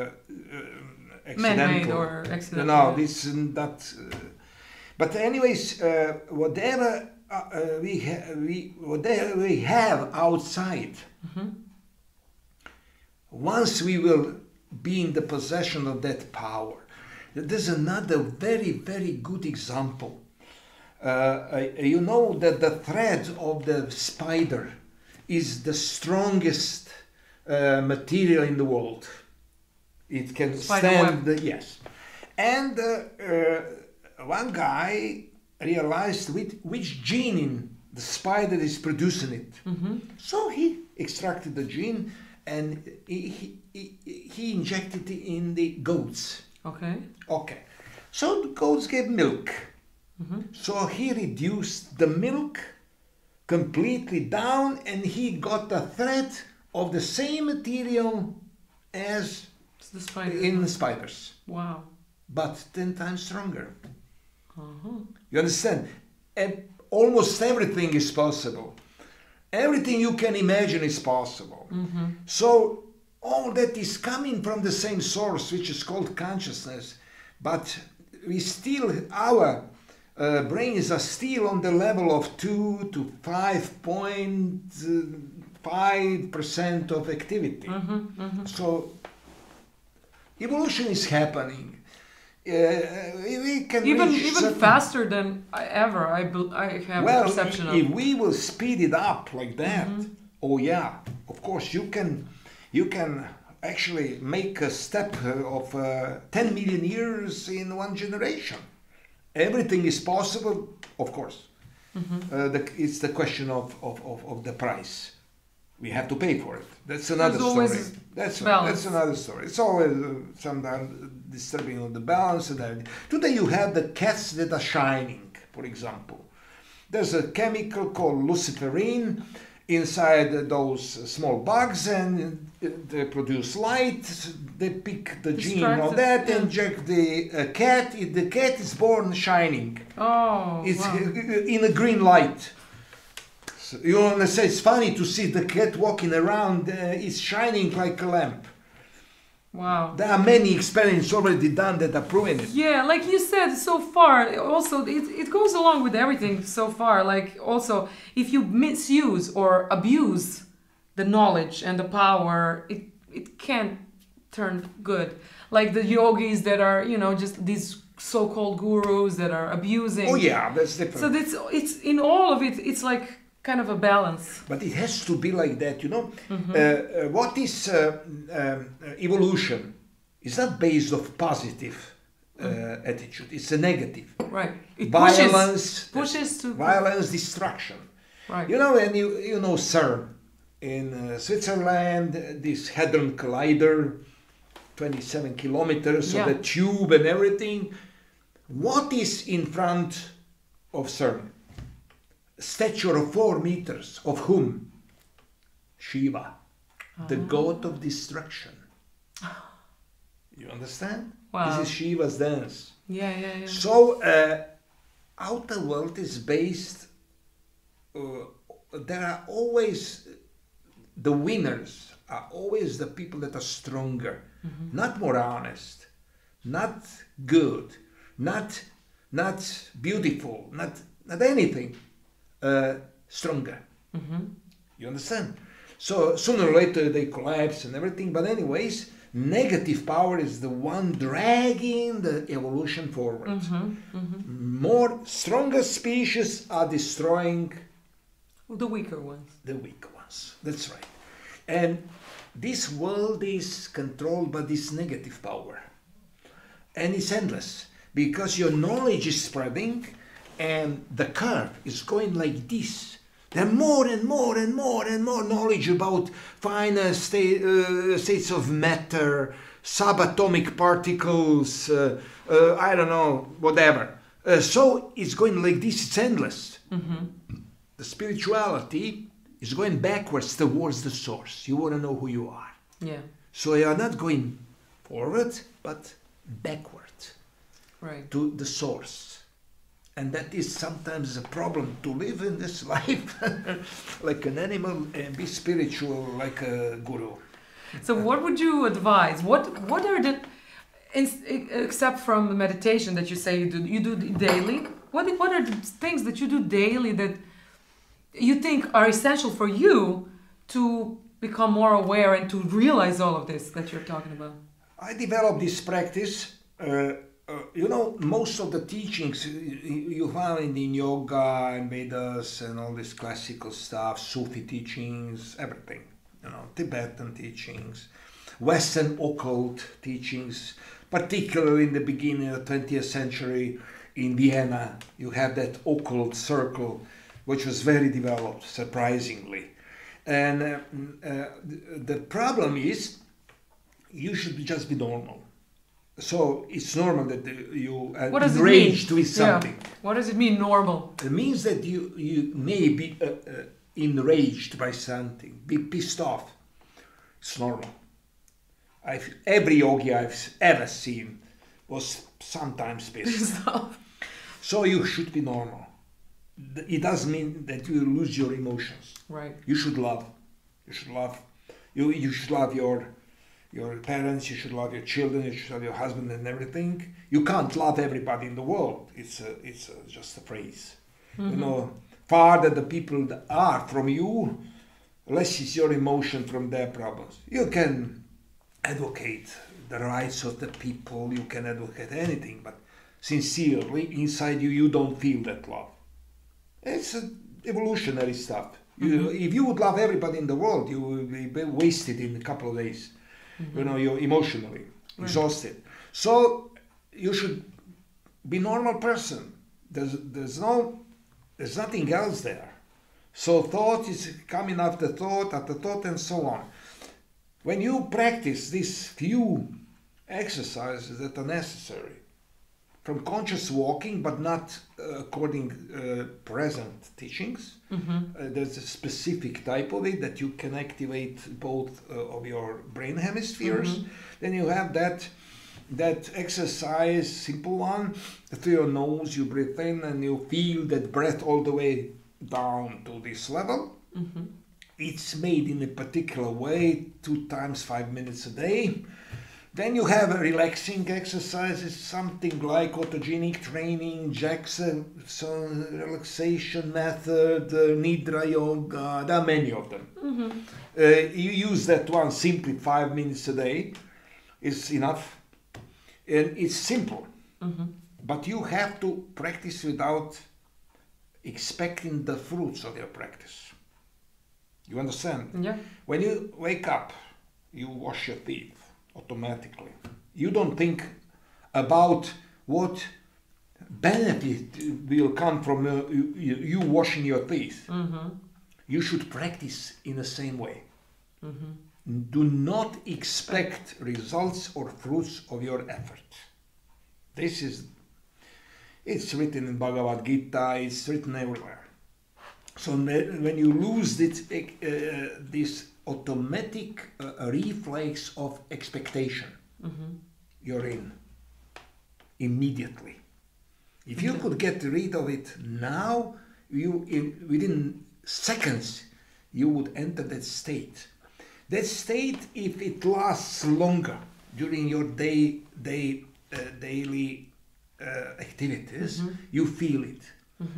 accidental. Man-made or accidental. No, this is not. But anyways, whatever we have outside, once we will be in the possession of that power. There's another very, very good example. You know that the thread of the spider is the strongest material in the world. It can stand the, yes. And one guy realized which gene in the spider is producing it. So he extracted the gene and he injected it in the goats. Okay. So the goats gave milk. So he reduced the milk completely down and he got a thread of the same material as in the spiders. Wow. But 10 times stronger. You understand? Almost everything is possible. Everything you can imagine is possible. So all that is coming from the same source, which is called consciousness, but we still, our brains are still on the level of 2 to 5.5% of activity. So evolution is happening. We can even faster than ever. I have a perception of. If we will speed it up like that, oh yeah, of course you can actually make a step of 10 million years in one generation. Everything is possible, of course. It's the question of the price. We have to pay for it. That's another story. That's another story. It's always sometimes disturbing of the balance. Today you have the cats that are shining, for example. There's a chemical called luciferin inside those small bugs, and they produce light. They pick the gene of that, inject the cat. The cat is born shining. It's in a green light. So you want to say it's funny to see the cat walking around. It's shining like a lamp. Wow. There are many experiments already done that are proving it. Yeah, like you said, so far, also, it goes along with everything so far. Like, also, if you misuse or abuse the knowledge and the power, it can turn good. Like the yogis that are, just these so-called gurus that are abusing. Oh yeah, that's different. So it's in all of it, it's like kind of a balance. But it has to be like that, what is evolution? It's not based on positive attitude. It's a negative. Right. It pushes to violence, destruction. Right. And you know CERN in Switzerland, this Hadron Collider, 27 kilometers of the tube and everything. What is in front of CERN? Stature of 4 meters. Of whom? Shiva, the god of destruction. You understand? Wow. This is Shiva's dance. Yeah. So, outer world is based. There are always the winners. Are always the people that are stronger, not more honest, not good, not beautiful, not anything. Stronger. You understand? So sooner or later they collapse and everything. But anyways, Negative power is the one dragging the evolution forward. More stronger species are destroying The weaker ones. the weaker ones. That's right. And this world is controlled by this negative power. And it's endless because your knowledge is spreading and the curve is going like this. There are more and more and more and more knowledge about finer states of matter, subatomic particles, I don't know, whatever. So it's going like this, it's endless. The spirituality is going backwards towards the source. You want to know who you are. Yeah. So you are not going forward, but backward Right. to the source. And that is sometimes a problem to live in this life like an animal and be spiritual like a guru. So what would you advise? What are the, except from the meditation that you say you do daily, what are the things that you do daily that you think are essential for you to become more aware and to realize all of this that you're talking about? I developed this practice. Most of the teachings you find in yoga and Vedas and all this classical stuff, Sufi teachings, everything, Tibetan teachings, Western occult teachings, particularly in the beginning of the 20th century in Vienna, you have that occult circle, which was very developed, surprisingly. And the problem is, you should just be normal. So it's normal that you are enraged with something. Yeah. What does it mean, normal? It means that you may be enraged by something, be pissed off. It's normal. Every yogi I've ever seen was sometimes pissed off. So you should be normal. It doesn't mean that you lose your emotions. Right. You should love. You should love. You should love your parents, you should love your children, you should love your husband and everything. You can't love everybody in the world. It's just a phrase. Farther the people that are from you, less is your emotion from their problems. You can advocate the rights of the people, you can advocate anything, but sincerely, inside you don't feel that love. It's evolutionary stuff. If you would love everybody in the world, you would be wasted in a couple of days. You're emotionally exhausted. So you should be a normal person. There's nothing else there. So thought is coming after thought, and so on. When you practice these few exercises that are necessary, from conscious walking, but not according present teachings. There's a specific type of it that you can activate both of your brain hemispheres. Then you have that exercise, simple one, through your nose you breathe in and you feel that breath all the way down to this level. It's made in a particular way, 2 times 5 minutes a day. Then you have a relaxing exercises, something like autogenic training, Jackson relaxation method, Nidra yoga, there are many of them. You use that one simply 5 minutes a day, is enough. And it's simple, but you have to practice without expecting the fruits of your practice. You understand? Yeah. When you wake up, you wash your teeth. Automatically. You don't think about what benefit will come from you washing your teeth. You should practice in the same way. Do not expect results or fruits of your effort. It's written in Bhagavad Gita, it's written everywhere. So when you lose this automatic reflex of expectation, you're in immediately. If you could get rid of it now, within seconds, you would enter that state. That state, if it lasts longer during your daily activities, you feel it.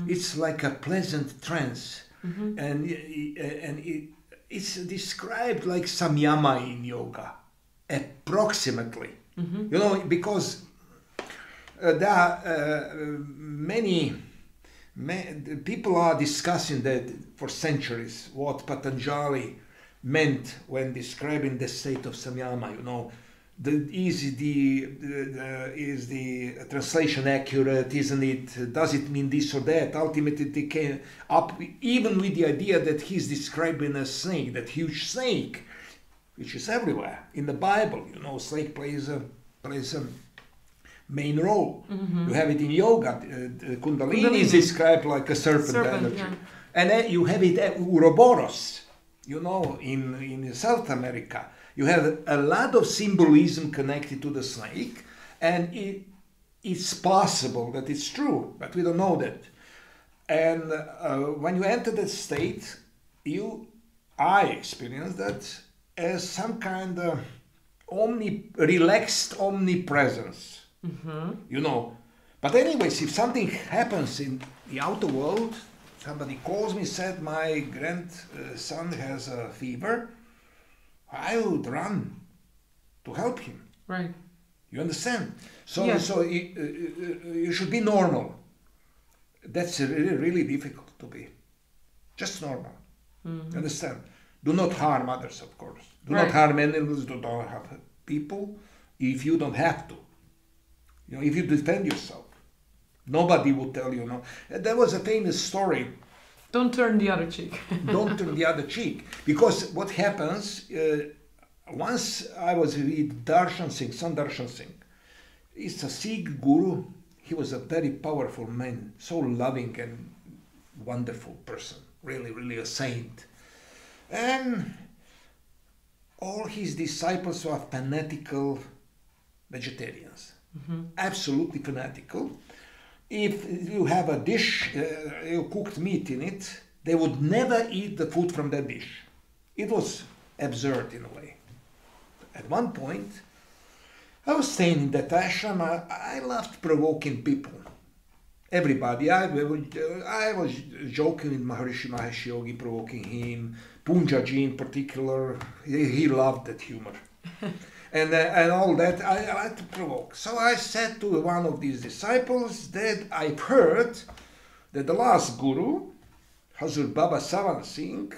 It's like a pleasant trance, and it's described like samyama in yoga. approximately. You know, because there are many people are discussing that for centuries what Patanjali meant when describing the state of samyama. You know, is the translation accurate? Isn't it? Does it mean this or that? Ultimately, they came up even with the idea that he's describing a snake, that huge snake, which is everywhere in the Bible. You know, snake plays a main role. You have it in yoga. Kundalini is described like a serpent energy. Yeah. And then you have it at Ouroboros, you know, in South America. You have a lot of symbolism connected to the snake, and it's possible that it's true, but we don't know that. And when you enter that state, I experience that as some kind of relaxed omnipresence. You know. But anyways, if something happens in the outer world, somebody calls me, said my grandson has a fever, I would run to help him. Right. You understand? So, Yes. so you should be normal. That's really, really difficult to be. Just normal. You understand? Do not harm others, of course. Do not harm animals, do not harm people if you don't have to. You know, if you defend yourself. Nobody will tell you no. There was a famous story. Don't turn the other cheek. Don't turn the other cheek. Because what happens, once I was with Darshan Singh, son Darshan Singh. He's a Sikh guru. He was a very powerful man, so loving and wonderful person. Really, really a saint. And all his disciples were fanatical vegetarians. Absolutely fanatical. If you have a dish, you cooked meat in it, they would never eat the food from that dish. It was absurd in a way. At one point, I was staying in that ashram. I loved provoking people. Everybody. I was joking with Maharishi Mahesh Yogi, provoking him. Punjaji in particular, he loved that humor. And all that, I like to provoke. So I said to one of these disciples that I've heard that the last guru, Hazur Baba Savan Singh,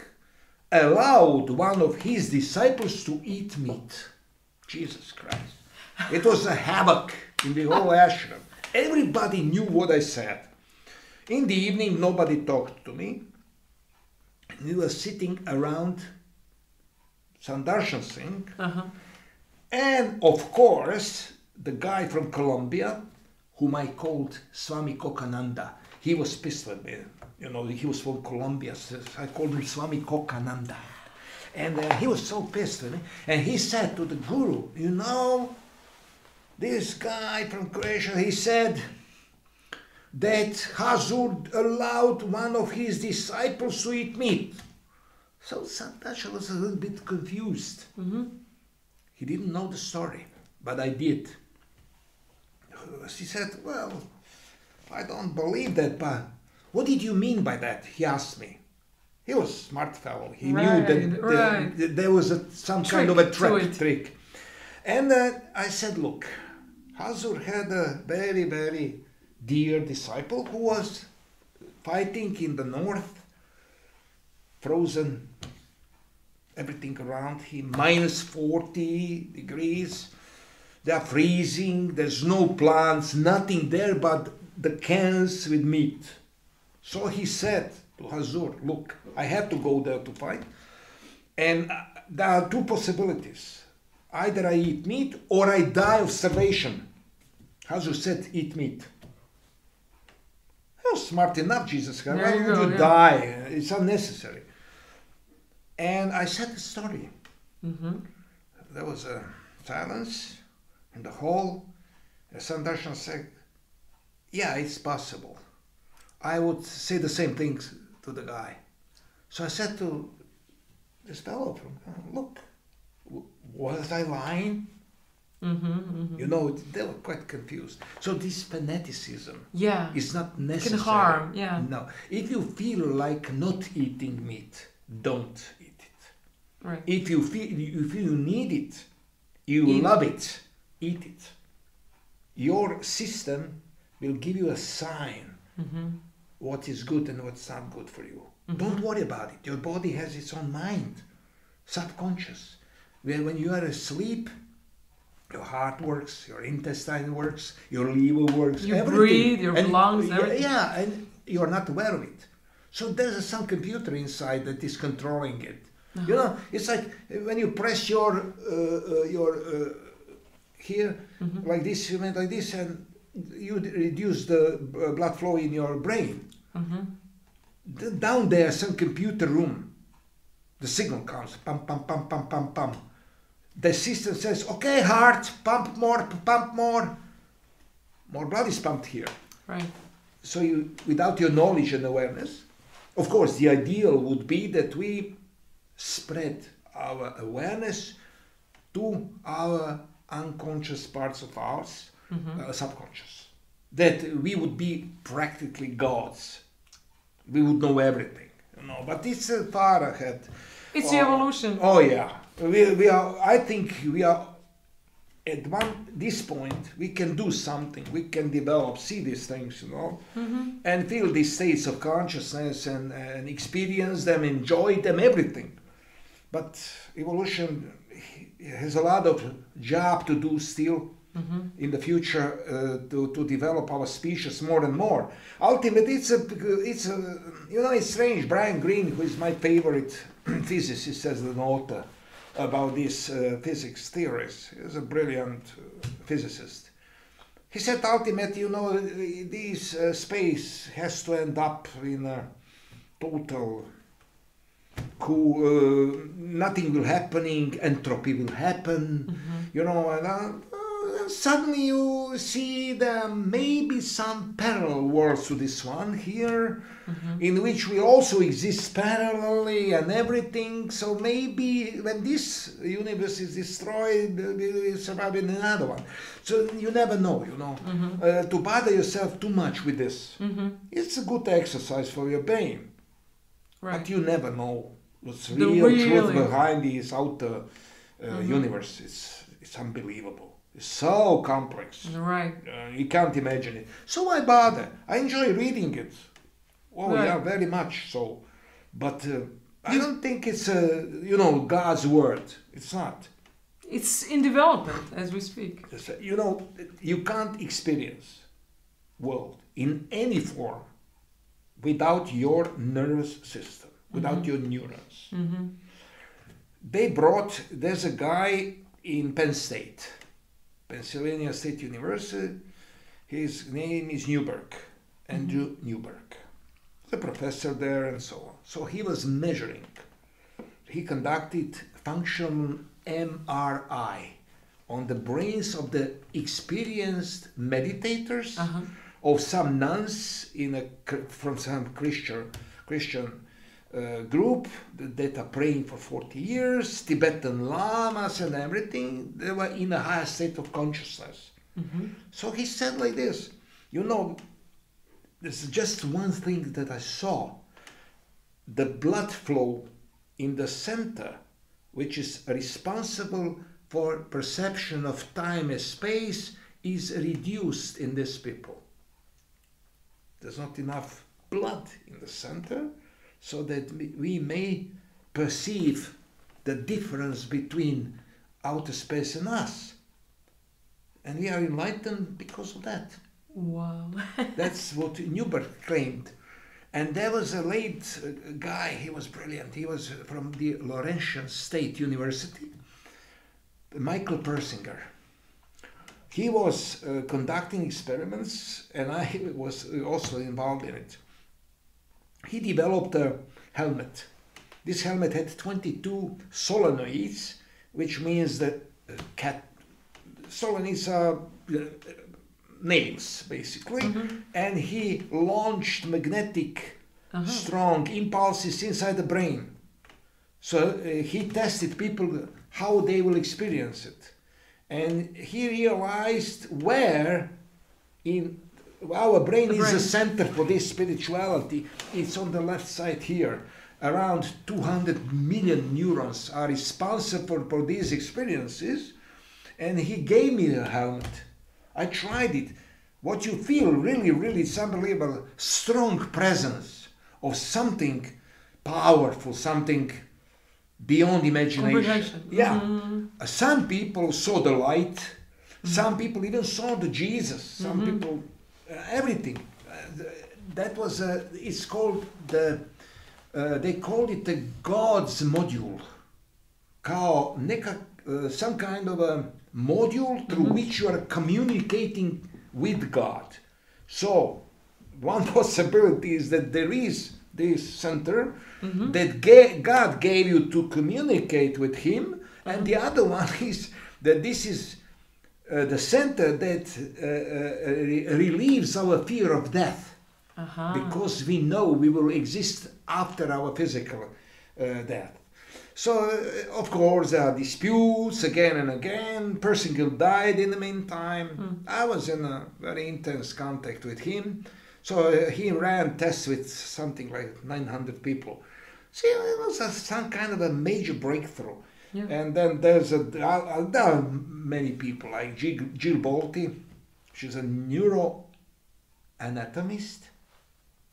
allowed one of his disciples to eat meat. Jesus Christ. It was a havoc in the whole ashram. Everybody knew what I said. In the evening, nobody talked to me. We were sitting around Sandarshan Singh. And of course, the guy from Colombia, whom I called Swami Kokananda, he was pissed with me. You know, he was from Colombia, so I called him Swami Kokananda. And he was so pissed with me. And he said to the guru, you know, this guy from Croatia, he said that Hazur allowed one of his disciples to eat meat. So Santasha was a little bit confused. He didn't know the story, but I did. He said, well, I don't believe that, but what did you mean by that? He asked me. He was a smart fellow. He knew that there was some kind of a trick. And I said, look, Hazur had a very, very dear disciple who was fighting in the north, frozen, everything around him, minus 40 degrees. They are freezing, there's no plants, nothing there but the cans with meat. So he said to Hazur, look, I have to go there to fight. And there are two possibilities. Either I eat meat or I die of starvation. Hazur said, eat meat. I was smart enough, Jesus. Why would you die? It's unnecessary. And I said the story. There was a silence in the hall. Sandarshan said, yeah, it's possible. I would say the same things to the guy. So I said to this fellow, look, was I lying? You know, they were quite confused. So this fanaticism is not necessary. Can harm, No. If you feel like not eating meat, don't eat it. Right. If you feel you need it, You love it, eat it. Your system will give you a sign what is good and what's not good for you. Don't worry about it. Your body has its own mind, subconscious. When you are asleep, your heart works, your intestine works, your liver works, you everything. Breathe, your lungs, everything. Yeah, and you're not aware of it. So there's some computer inside that is controlling it. You know, it's like when you press your here like this, you went like this, and you reduce the blood flow in your brain. Down there, some computer room, the signal comes, pump, pump, pump, pump, pump, pump. The system says, okay, heart, pump more, more blood is pumped here. Right. So you, without your knowledge and awareness, of course, the ideal would be that we spread our awareness to our unconscious parts of ours, subconscious. That we would be practically gods. We would know everything, you know. But it's far ahead. It's the evolution. Oh yeah, we are. I think we are at this point. We can do something. We can develop, see these things, you know, and feel these states of consciousness and experience them, enjoy them, everything. But evolution has a lot of job to do still in the future to develop our species more and more. Ultimately, it's a you know, it's strange. Brian Greene, who is my favorite physicist as an author about these physics theories, he's a brilliant physicist. He said ultimately, you know, this space has to end up in a total nothing will happening, entropy will happen, you know, and suddenly you see there may be some parallel worlds to this one here, in which we also exist parallelly and everything. So maybe when this universe is destroyed, we will survive in another one. So you never know, you know. To bother yourself too much with this, it's a good exercise for your brain. Right. But you never know what's real truth behind this outer universe. It's unbelievable. It's so complex. Right. You can't imagine it. So why bother? I enjoy reading it. Oh yeah, very much so. But I don't think it's you know, God's word. It's not. It's in development as we speak. You know, you can't experience world in any form without your nervous system, without your neurons. There's a guy in Penn State, Pennsylvania State University. His name is Newberg, Andrew Newberg. He's a professor there and so on. So he was measuring. He conducted functional MRI on the brains of the experienced meditators, of some nuns from some Christian group that are praying for 40 years, Tibetan lamas and everything. They were in a higher state of consciousness. So he said like this, you know, there's just one thing that I saw. The blood flow in the center, which is responsible for perception of time and space, is reduced in these people. There's not enough blood in the center so that we may perceive the difference between outer space and us. And we are enlightened because of that. Wow. That's what Newberg claimed. And there was a late guy, he was brilliant. He was from the Laurentian State University, Michael Persinger. He was conducting experiments, and I was also involved in it. He developed a helmet. This helmet had 22 solenoids, which means that solenoids are nails, basically. And he launched magnetic, strong impulses inside the brain. So he tested people how they will experience it. And he realized where in our brain is the center for this spirituality. It's on the left side here. Around 200 million neurons are responsible for these experiences. and he gave me a helmet. I tried it. What you feel really, really, it's unbelievable. Strong presence of something powerful, something beyond imagination. Yeah. Some people saw the light. Some people even saw the Jesus. Some people, everything. That was it's called the. They called it the God's module. Some kind of a module through which you are communicating with God. So, one possibility is that there is this center that God gave you to communicate with Him, and the other one is that this is the center that relieves our fear of death, because we know we will exist after our physical death. So, of course, there are disputes again and again. Person died in the meantime. I was in a very intense contact with him. So he ran tests with something like 900 people. See, it was some kind of a major breakthrough. Yeah. And then there are many people like Jill Bolte. She's a neuroanatomist.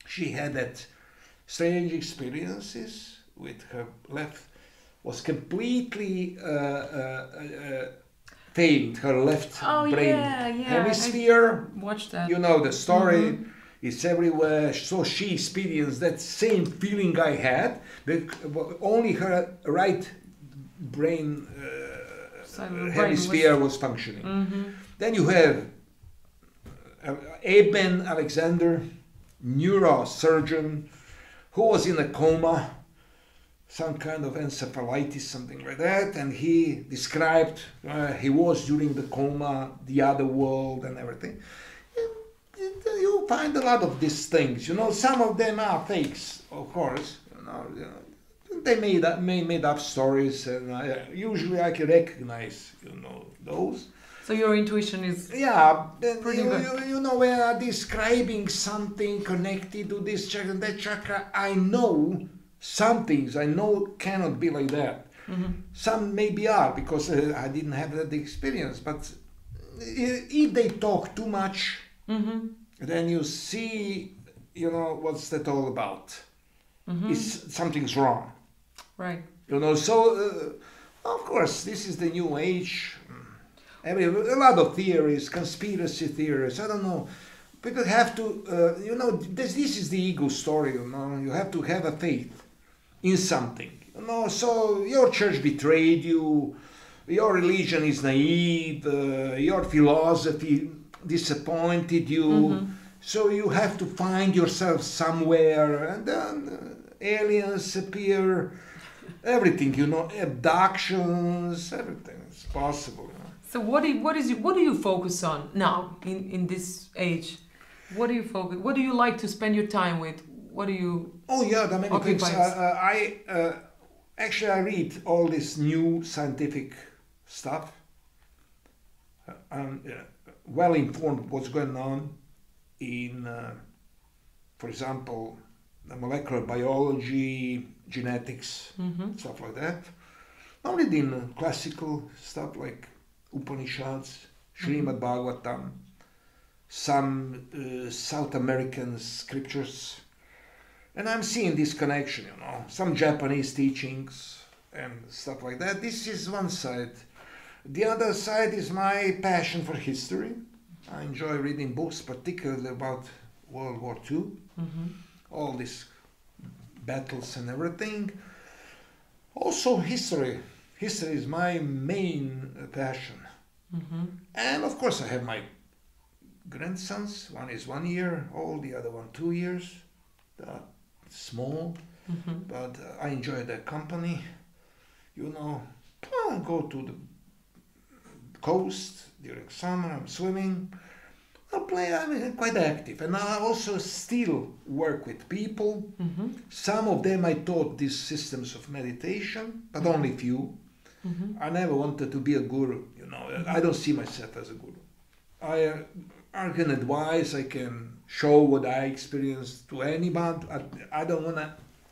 She had that strange experiences with her left. Was completely failed, her left brain hemisphere. I watched that. You know the story. It's everywhere. So she experienced that same feeling I had, but only her right brain hemisphere was functioning. Then you have Eben Alexander, neurosurgeon, who was in a coma. Some kind of encephalitis, something like that, and he described he was during the coma, the other world, and everything. You find a lot of these things, you know. Some of them are fakes, of course. You know, they made up stories, and usually I can recognize, you know, those. So your intuition is pretty good. You know, when I'm describing something connected to this chakra and that chakra, I know. Some things I know cannot be like that. Some maybe are because I didn't have that experience. But if they talk too much, then you see, you know, what's that all about? Something's wrong. Right. You know, so of course this is the new age. A lot of theories, conspiracy theories. I don't know. People have to, you know, this is the ego story. You know, you have to have a faith in something, you know. So your church betrayed you, your religion is naive, your philosophy disappointed you, so you have to find yourself somewhere, and then aliens appear, everything, you know, abductions, everything is possible. You know? So what do you focus on now in this age? What do you focus? What do you like to spend your time with? What do you? Oh yeah, there are many things. I read all this new scientific stuff. I'm well informed what's going on in, for example, the molecular biology, genetics, stuff like that. Not only in classical stuff like Upanishads, Srimad Bhagavatam, some South American scriptures. And I'm seeing this connection, you know, some Japanese teachings and stuff like that. This is one side. The other side is my passion for history. I enjoy reading books, particularly about World War II, all these battles and everything. Also history. History is my main passion. And of course I have my grandsons. One is 1 year old, the other one 2 years. Small, but I enjoy their company. You know, I go to the coast during summer. I'm swimming. I play. I'm quite active, and I also still work with people. Some of them I taught these systems of meditation, but only few. I never wanted to be a guru. You know, I don't see myself as a guru. I can advise. I can show what I experienced to anybody. I don't want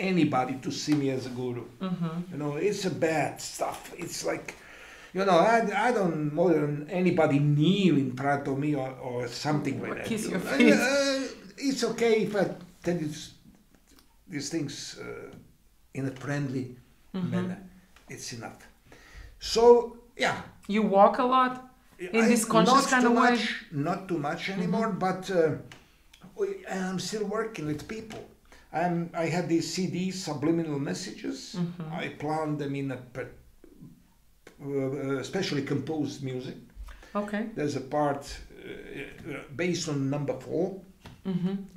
anybody to see me as a guru. You know, it's a bad stuff. It's like You know, I don't more than anybody kneel in front of me or something like that. Kiss your feet. It's okay if I tell you these things in a friendly manner. It's enough. So, yeah. You walk a lot in this conscious kind of way? Not too much anymore, but I'm still working with people. I have these CDs, subliminal messages. I plant them in a specially composed music. Okay. There's a part based on number 4.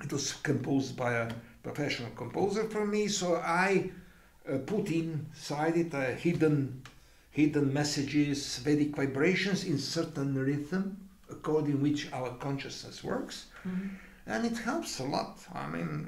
It was composed by a professional composer for me, so I put inside it hidden messages, Vedic vibrations in certain rhythm, according which our consciousness works, and it helps a lot. I mean,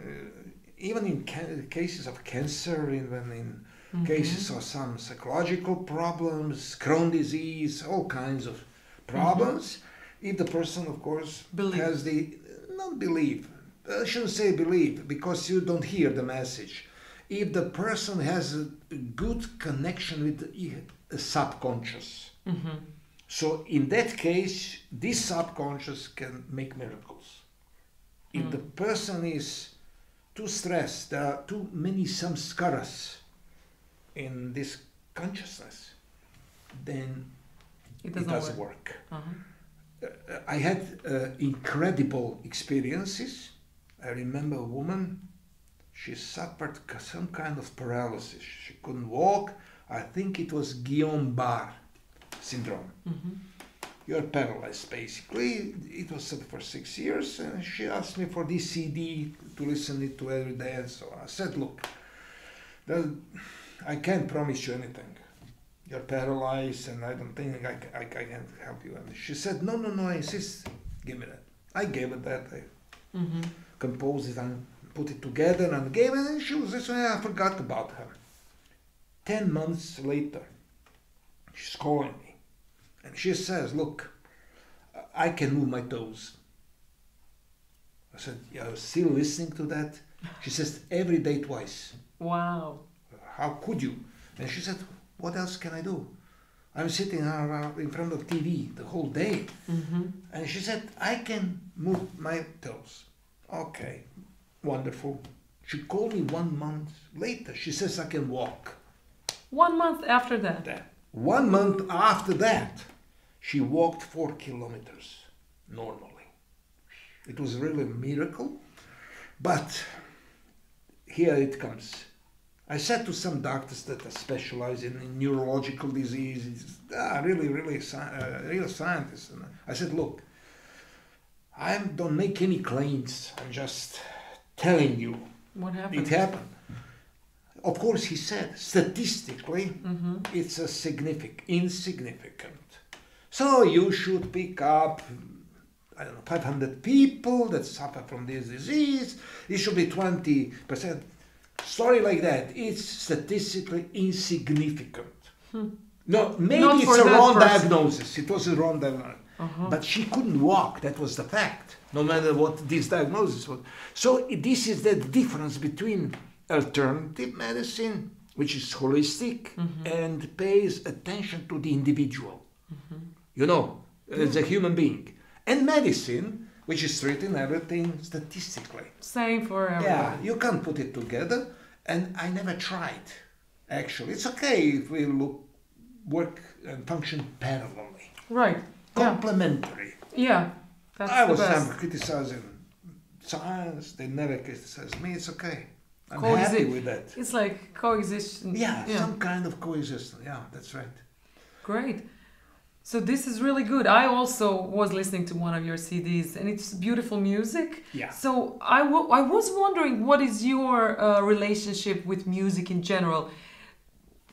even in cases of cancer, even in cases of some psychological problems, Crohn's disease, all kinds of problems, if the person, of course, has the, not believe, I shouldn't say believe, because you don't hear the message. If the person has a good connection with the subconscious. So in that case, this subconscious can make miracles. If the person is too stressed, there are too many samskaras in this consciousness, then it doesn't work. I had incredible experiences. I remember a woman, she suffered some kind of paralysis. She couldn't walk. I think it was Guillain-Barré syndrome. You're paralyzed, basically. It was set for 6 years, and she asked me for this CD to listen it to every day, and so I said, look, I can't promise you anything. You're paralyzed, and I don't think I can help you. And she said, no, I insist, give me that. I gave her that. I composed it and put it together and gave it, and she was this way. I forgot about her. 10 months later, she's calling me, and she says, look, I can move my toes. I said, you're still listening to that? She says, every day twice. Wow. How could you? And she said, what else can I do? I'm sitting in front of TV the whole day. And she said, I can move my toes. Okay, wonderful. She called me 1 month later. She says, I can walk. 1 month after that? 1 month after that, she walked 4 kilometers normally. It was really a miracle. But here it comes. I said to some doctors that are specialized in neurological diseases, real scientists. And I said, look, I don't make any claims. I'm just telling you. What happened? It happened. Of course, he said, statistically, it's insignificant. So you should pick up, 500 people that suffer from this disease. It should be 20%. Story like that, it's statistically insignificant. No, maybe it's a wrong diagnosis. It was a wrong diagnosis. But she couldn't walk, that was the fact, no matter what this diagnosis was. So this is the difference between alternative medicine, which is holistic and pays attention to the individual, as a human being, and medicine, which is treating everything statistically. Same for everyone. Yeah, you can't put it together, and I never tried. Actually, it's okay if we work and function parallelly. Right. Complementary. Yeah, that's I the was best. never criticizing science. They never criticized me. It's okay. I'm happy with that. It's like coexistence. Yeah, some kind of coexistence. Yeah, that's right. Great. So this is really good. I also was listening to one of your CDs, and it's beautiful music. Yeah. So I was wondering, what is your relationship with music in general?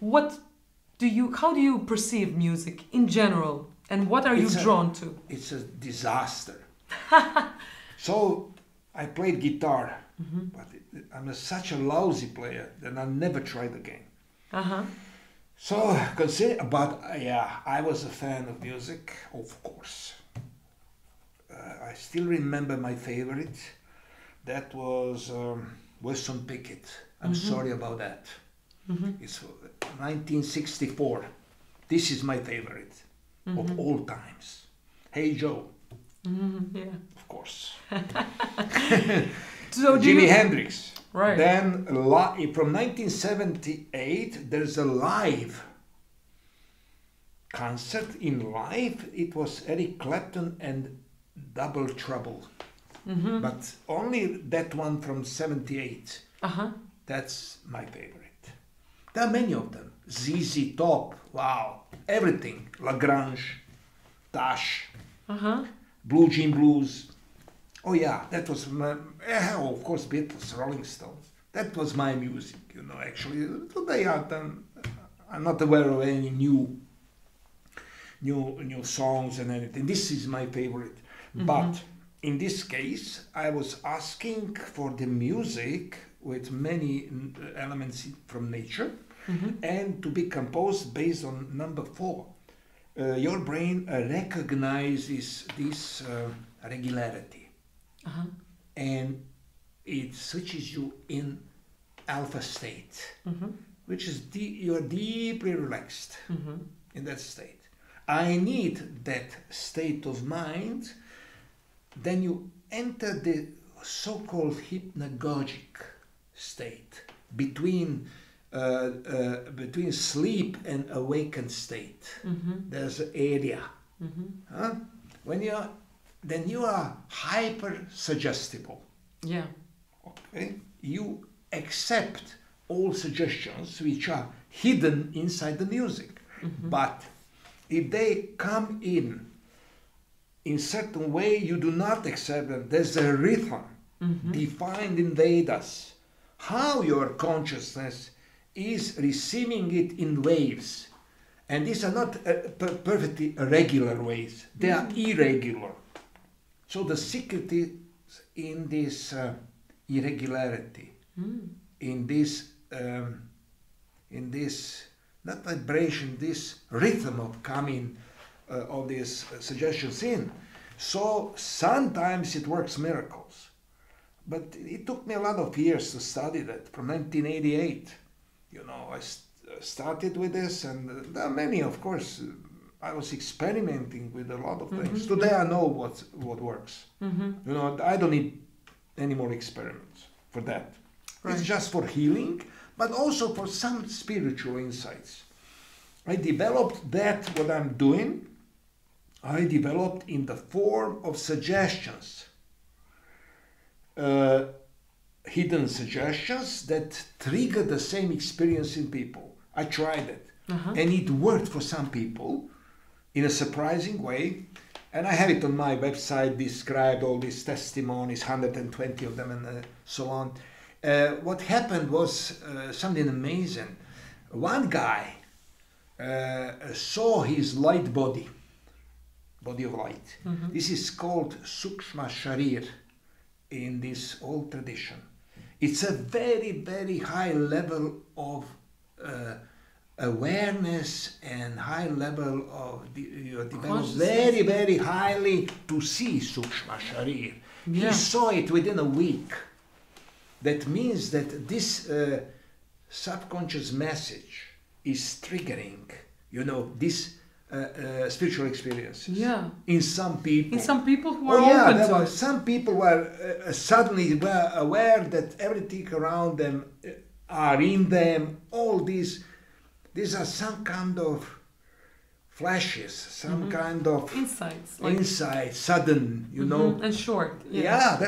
How do you perceive music in general, and what are you drawn to? It's a disaster. So I played guitar, but I'm such a lousy player that I never tried again. So, I was a fan of music, of course. I still remember my favorite. That was Wilson Pickett. I'm sorry about that. It's 1964. This is my favorite of all times. Hey Joe. Yeah. Of course. So Jimi Hendrix. Right. Then from 1978, there's a live concert. In live, it was Eric Clapton and Double Trouble. But only that one from 78. That's my favorite. There are many of them. ZZ Top, wow, everything. Lagrange, Tash, Blue Jean Blues. Oh yeah, that was my, of course, Beatles, Rolling Stones. That was my music, you know, actually. Today I'm not aware of any new songs and anything. This is my favorite. But in this case, I was asking for the music with many elements from nature and to be composed based on number 4. Your brain recognizes this regularity and it switches you in alpha state, which is you are deeply relaxed in that state. I need that state of mind. Then you enter the so-called hypnagogic state between sleep and awakened state. There's an area. When you are hyper suggestible. Yeah. Okay. You accept all suggestions which are hidden inside the music, but if they come in certain way, you do not accept them. There's a rhythm defined in Vedas. How your consciousness is receiving it in waves. And these are not perfectly regular waves. They are irregular. So the secret is in this irregularity, in this not vibration, this rhythm of coming of these suggestions in. So sometimes it works miracles. But it took me a lot of years to study that. From 1988, you know, I started with this, and there are many, of course. I was experimenting with a lot of things. Today I know what works. You know, I don't need any more experiments for that. Right. It's just for healing, but also for some spiritual insights. I developed that, what I'm doing, I developed in the form of suggestions. Hidden suggestions that trigger the same experience in people. I tried it. And it worked for some people in a surprising way. And I have it on my website, described all these testimonies, 120 of them and so on. What happened was something amazing. One guy saw his light body of light. This is called Sukshma Sharir in this old tradition. It's a very, very high level of awareness and high level of you develop very, very highly to see Sukshma Sharir. Yeah. He saw it within a week. That means that this subconscious message is triggering, you know, this spiritual experiences. Yeah. In some people. In some people who are open to it. Some people were suddenly were aware that everything around them are in them. All these are some kind of flashes, some kind of insights, sudden, you know. And short. Yeah,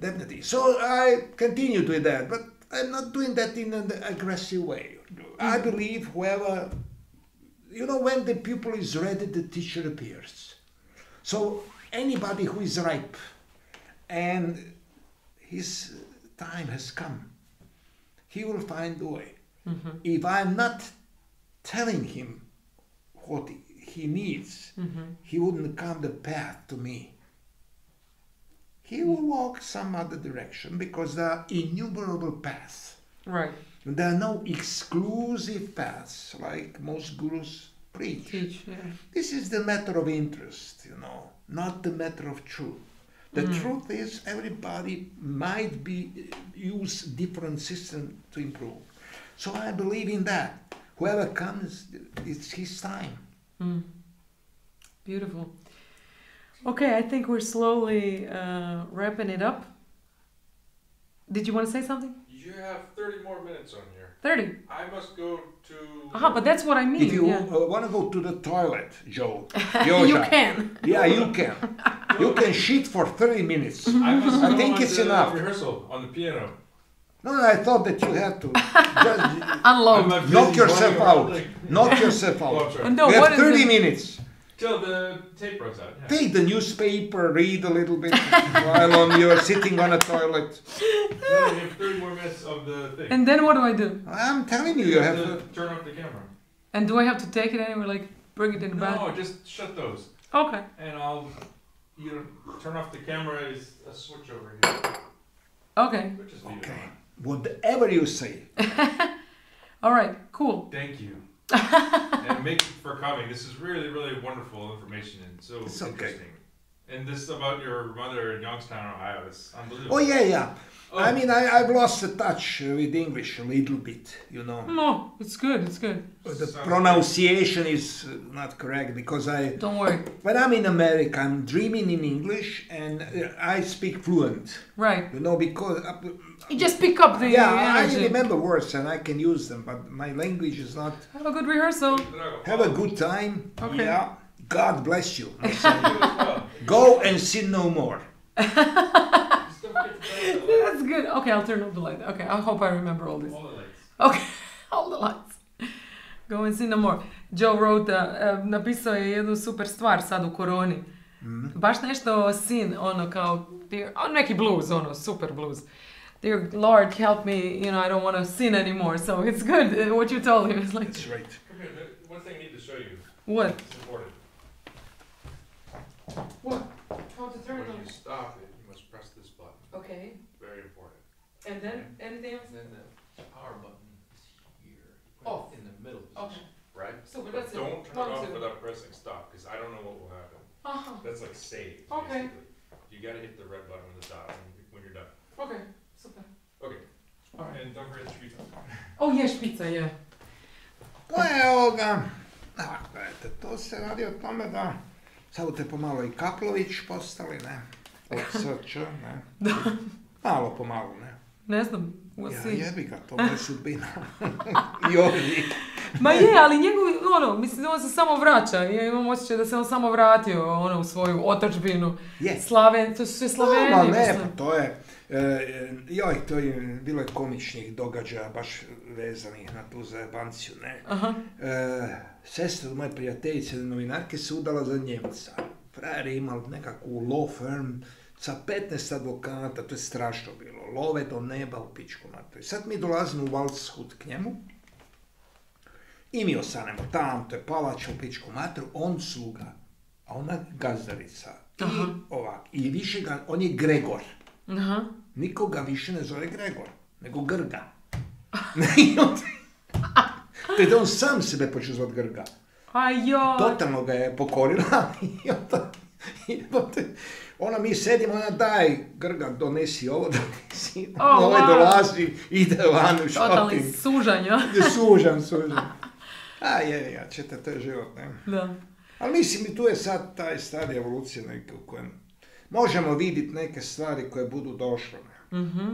definitely. So I continued with that, but I'm not doing that in an aggressive way. I believe whoever, you know, when the pupil is ready, the teacher appears. So anybody who is ripe and his time has come, he will find a way. If I'm not telling him what he needs, he wouldn't come the path to me. He will walk some other direction because there are innumerable paths. Right. There are no exclusive paths like most gurus preach. This is the matter of interest, you know, not the matter of truth. The truth is everybody might use different systems to improve. So I believe in that. whoever comes, it's his time. Beautiful. Okay, I think we're slowly wrapping it up. Did you want to say something? You have 30 more minutes on here. 30. I must go to... But that's what I mean. If you yeah. want to go to the toilet, You Joja, can. yeah, you can. You can shit for 30 minutes. I think it's enough. Rehearsal on the piano. No, I thought that you had to just Unload. knock yourself out. Knock yourself Oh, out. sorry. No, You what have is 30 it? minutes. Till the tape runs out. Yeah. Take the newspaper, read a little bit while you are sitting on a toilet. No, you have 30 more minutes of the thing. And then what do I do? I'm telling you, you have to to. turn off the camera. And do I have to take it anywhere, like bring it in the back? No, just shut those. Okay. And I'll turn off the camera is a switch over here. Okay. But just leave it Okay. on. Whatever you say. All right. Cool. Thank you. And thank you for coming. This is really, really wonderful information and so It's okay. interesting. And this about your mother in Youngstown, Ohio, is unbelievable. Oh, yeah. Oh. I mean, I've lost the touch with English a little bit, you know. No, it's good. It's good. The Sounds pronunciation is not correct because Don't worry. when I'm in America, I'm dreaming in English and I speak fluent, Right. you know, because You just pick up the I energy. remember words and I can use them, but my language is not. Have a good rehearsal. Drago, Have a good time. Okay. Yeah. God bless you. my son. you as well. Go and sin no more. Just don't forget to turn off the lights. That's good. Okay, I'll turn off the light. Okay, I hope I remember all this. All the lights. Okay, all the lights. Go and see no more. Joe wrote, napisao je jednu super stvar sad u koroni. Baš nešto sin, ono kao, neki blues, ono, super blues. Dear Lord, help me, you know, I don't want to sin anymore. So it's good, what you told him. It's like, That's right. Come here, one thing I need to show you. what? It's important. What? How to turn When you stop it, you must press this button. Okay. Very important. And then, anything else? And then the power button is here. Off. In the middle position, Okay. right? So, but But that's it. don't turn One, it off two. without pressing stop, because I don't know what will happen. Uh-huh. That's like save. Okay. Basically. You gotta hit the red button on the top when you're done. Okay, super. Okay. Alright. And don't forget the pizza. Oh, je špica, je. To je ovoga, gledajte, to se radi o tome da sad te pomalo i Kaplović postali, ne? Od SČ, ne? Malo po malo, ne? Ne znam, we'll Ja see. jebi ga, to je sudbina. I ovdje. Ma je, ali njegovi, ono, mislim, on se samo vraća. Ja imam osjećaj da se on samo vratio, ono, u svoju otadžbinu. Je. Slaven, to su sve Slaveni, Ma ne, mislim. pa to je, to je bilo je komičnih događaja, baš vezanih na tu zajebanciju, ne? Aha. Sestra od moje prijateljice, novinarke, se udala za Njemca. Frajer je imao nekakvu law firm sa 15 advokata, to je strašno bilo. Love do neba u pičku mater. Sad mi dolazimo u Waldshut k njemu i mi ostanemo tam, to je palača u pičku mater, on sluga, a ona gazdarica. I Aha. ovak, i više ga, on je Gregor. Aha. Nikoga više ne zove Gregor, nego Grga. I to je da on sam sebe počeo zvati Grga. Ajoj. Totalno ga je pokorila i ona mi sedimo, ona daj Grga, donesi ovo, donesi Oh, ovaj wow. dolazi, ide van u Totalni shopping. sužanj, ja. Sužan. A ja, čete, to je život, ne? Da. Ali mislim i tu je sad taj stadij evolucije neke u kojem možemo vidjeti neke stvari koje budu došle.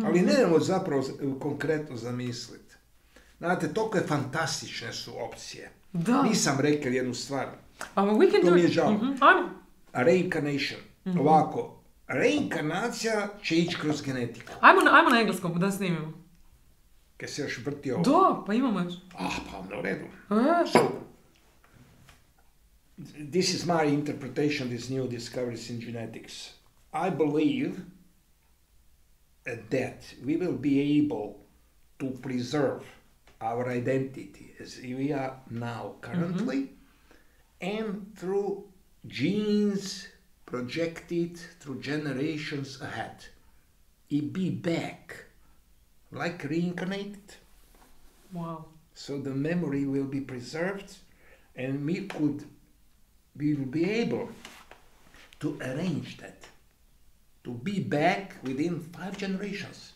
Ali nemamo zapravo konkretno zamisliti. Znate, toliko je fantastične su opcije. Da. Nisam rekao jednu stvar. We can To do mi je it. žao. Ajmo. Reincarnation. Ovako, reinkarnacija će ići kroz genetiku. Ajmo na engleskom da snimimo. Kaj se još vrti ovo? Da, pa imamo još. Pa onda u redu. E, So, this is my interpretation of these new discoveries in genetics. I believe that we will be able to preserve our identity as we are now currently and through genes projected through generations ahead. It be back like reincarnated. Wow. So the memory will be preserved and we will be able to arrange that, to be back within 5 generations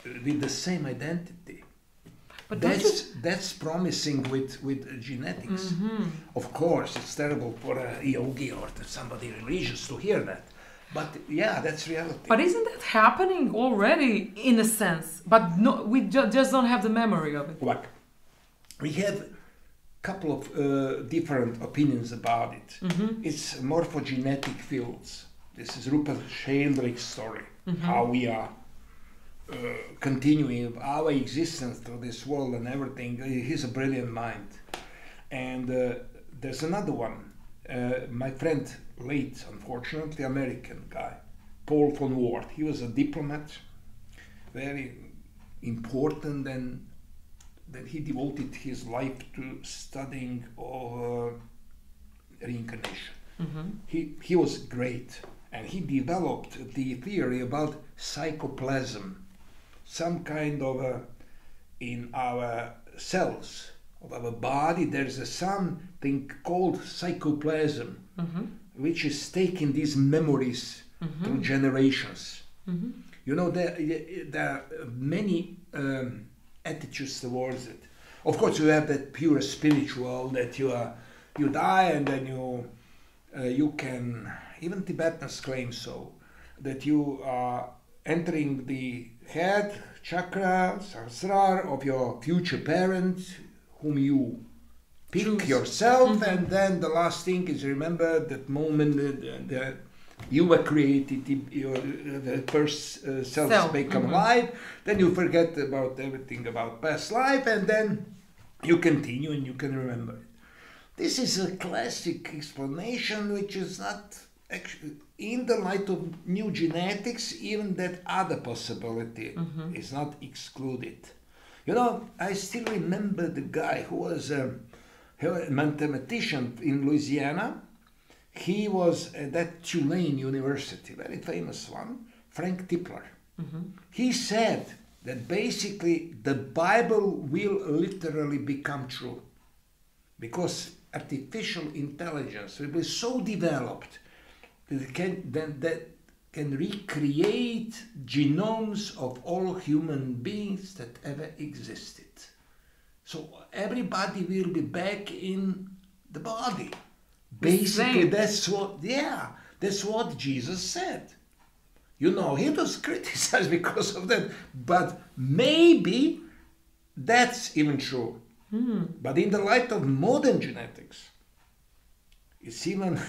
with the same identity. But that's promising with genetics. Of course, it's terrible for a yogi or to somebody religious to hear that. But yeah, that's reality. But isn't that happening already in a sense? But no, we just don't have the memory of it. Look, we have a couple of different opinions about it. It's morphogenetic fields. This is Rupert Sheldrake's story, how we are continuing our existence through this world and everything. He's a brilliant mind. And there's another one. My friend, late, unfortunately, American guy, Paul von Ward. He was a diplomat, very important, and that he devoted his life to studying of reincarnation. He was great, and he developed the theory about psychoplasm, some kind of in our cells of our body there's something called psychoplasm, which is taking these memories through generations. You know, there are many attitudes towards it. Of course, you have that pure spiritual, that you die and then you can, even Tibetans claim so, that you are entering the head, chakra, sahasrara of your future parent, whom you pick yourself, and then the last thing is remember that moment that you were created, the first cells become alive, then you forget about everything about past life, and then you continue and you can remember it. This is a classic explanation which is not actually, in the light of new genetics, even that other possibility is not excluded. You know, I still remember the guy who was a mathematician in Louisiana. He was at that Tulane University, very famous one, Frank Tipler. He said that basically the Bible will literally become true because artificial intelligence will be so developed that can recreate genomes of all human beings that ever existed. So everybody will be back in the body. Basically, that's what Jesus said. You know, he was criticized because of that, but maybe that's even true. But in the light of modern genetics, it's even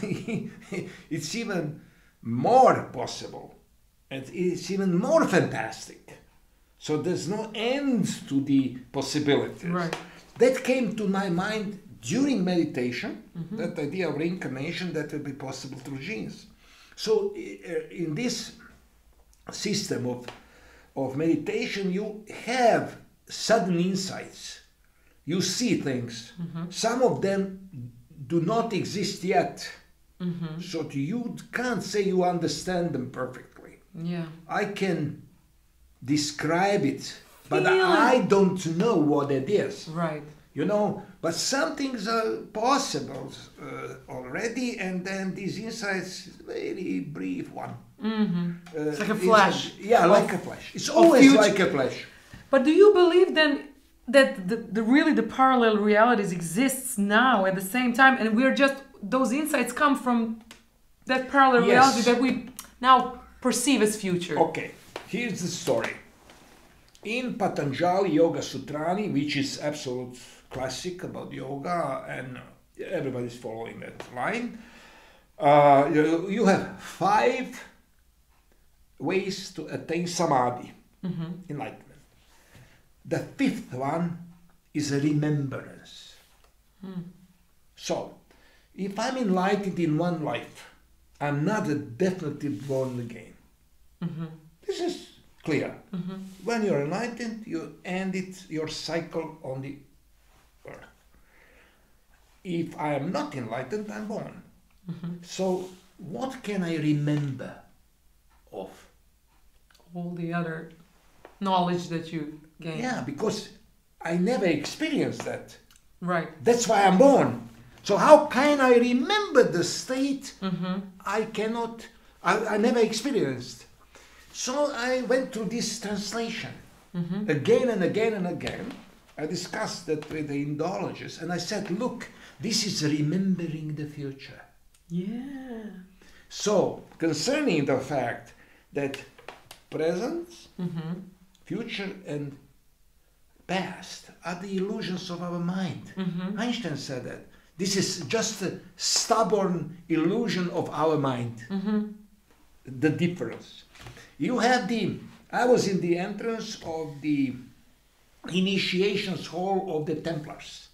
more possible, and it's even more fantastic. So there's no end to the possibilities. Right. That came to my mind during meditation, that idea of reincarnation that will be possible through genes. So in this system of meditation, you have sudden insights. You see things. Some of them do not exist yet. So you can't say you understand them perfectly. Yeah. I can describe it, but I don't know what it is. Right. You know, but some things are possible already, and then these insights, very brief one. It's like a flash. Like a flash. It's always like a flash. But do you believe then that the parallel realities exists now at the same time, and we're just, those insights come from that parallel reality that we now perceive as future? Okay, here's the story. In Patanjali Yoga Sutrani, which is absolute classic about yoga, and everybody's following that line, you have 5 ways to attain samadhi, enlightenment. The 5th one is remembrance. So, if I'm enlightened in one life, I'm not definitely born again. This is clear. When you're enlightened, you end your cycle on the earth. If I am not enlightened, I'm born. So, what can I remember of? All the other knowledge that you gain. Yeah, because I never experienced that. Right. That's why I'm born. So how can I remember the state I cannot, I never experienced? So I went through this translation again and again and again, I discussed that with the Indologist, and I said, look, this is remembering the future. Yeah. So, concerning the fact that present, future, and past are the illusions of our mind. Einstein said that. This is just a stubborn illusion of our mind. The difference. You have I was in the entrance of the initiations hall of the Templars.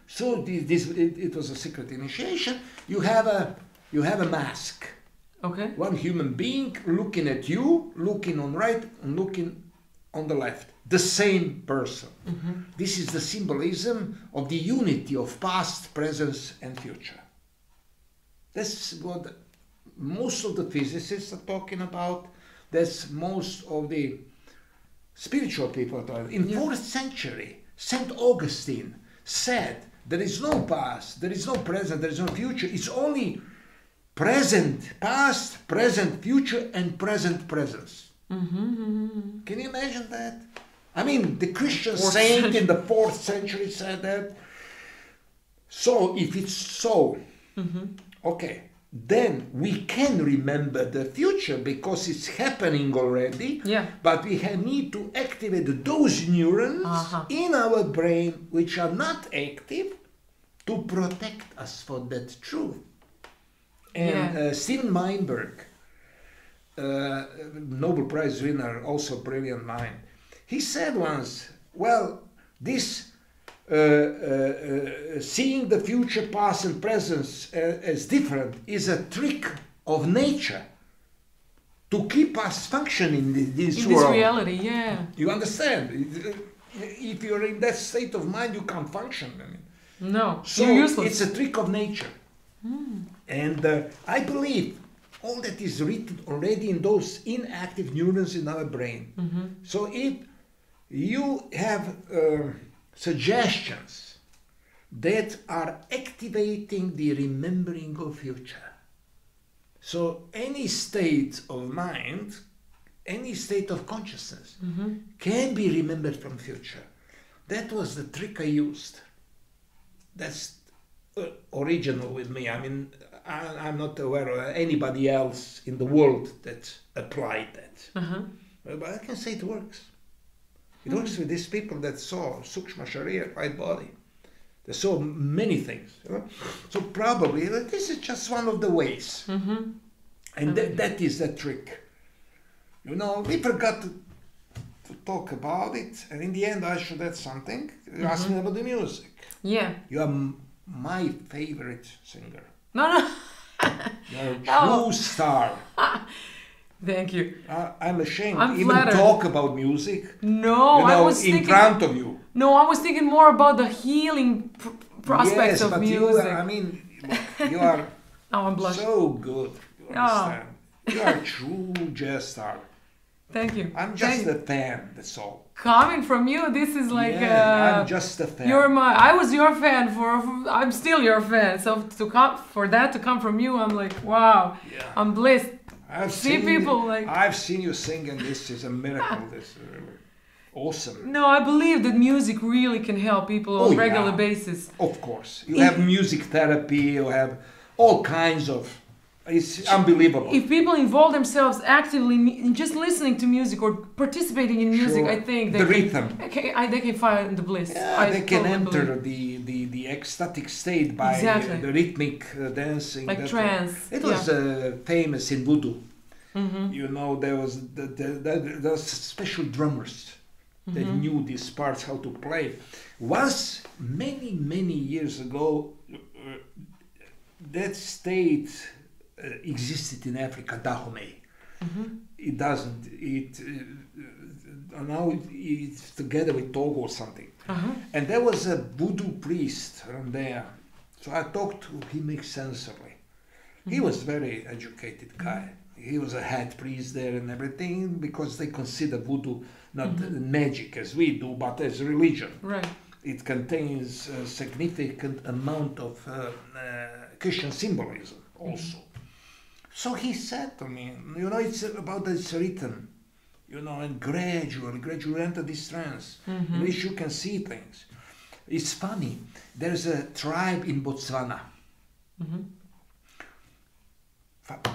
So it was a secret initiation. You have a mask. Okay. One human being looking at you, looking on right and looking on the left. The same person. This is the symbolism of the unity of past, present, and future. That's what most of the physicists are talking about. That's most of the spiritual people are talking. In 4th century, St. Augustine said, there is no past, there is no present, there is no future. It's only present, past, present, future, and present presence. Can you imagine that? I mean, the Christian saint in the 4th century said that. So, if it's so, okay, then we can remember the future because it's happening already. Yeah. But we need to activate those neurons in our brain which are not active to protect us for that truth. And Steven Weinberg, Nobel Prize winner, also brilliant mind, he said once, well, this seeing the future, past, and present as different is a trick of nature to keep us functioning in this world. This reality, yeah. You understand? If you're in that state of mind, you can't function. I mean, no, so you're useless. It's a trick of nature. And I believe all that is written already in those inactive neurons in our brain. So if you have suggestions that are activating the remembering of future, so any state of mind, any state of consciousness can be remembered from future. That was the trick I used. That's original with me. I mean, I'm not aware of anybody else in the world that applied that. But I can say it works. It works with these people that saw Sukshma Sharir, right body. They saw many things. So probably this is just one of the ways. And that is the trick. You know, we forgot to talk about it. And in the end, I should add something. You asked me about the music. Yeah. You are my favorite singer. No. You're a true star. Thank you. I'm ashamed I'm to even flattered. talk about music. No, you know, I was in thinking, front of you. No, I was thinking more about the healing prospects of music. You are Oh, I'm blushing. so good. You understand? You are a true jazz star. Thank you. I'm just a fan, that's all. Coming from you, this is like I'm just a fan. I was your fan I'm still your fan. So for that to come from you, I'm like, wow. Yeah. I'm blessed. I've seen you sing, and this is a miracle. This is really awesome. No, I believe that music really can help people on a regular basis. Of course. You have music therapy, you have all kinds of... It's unbelievable. If people involve themselves actively in just listening to music or participating in music, I think they can find the bliss. Yeah, they can enter the ecstatic state by the rhythmic dancing. Like trance. It was famous in voodoo. You know, there was special drummers that knew these parts, how to play. Once, many years ago, that state existed in Africa, Dahomey. It doesn't. Now it's together with Togo or something. And there was a voodoo priest around there. So I talked to him extensively. He was a very educated guy. He was a head priest there and everything, because they consider voodoo not magic as we do, but as religion. Right. It contains a significant amount of Christian symbolism also. So he said to me, you know, it's about this written you know, and gradually enter this trance in which you can see things. It's funny. There's a tribe in Botswana.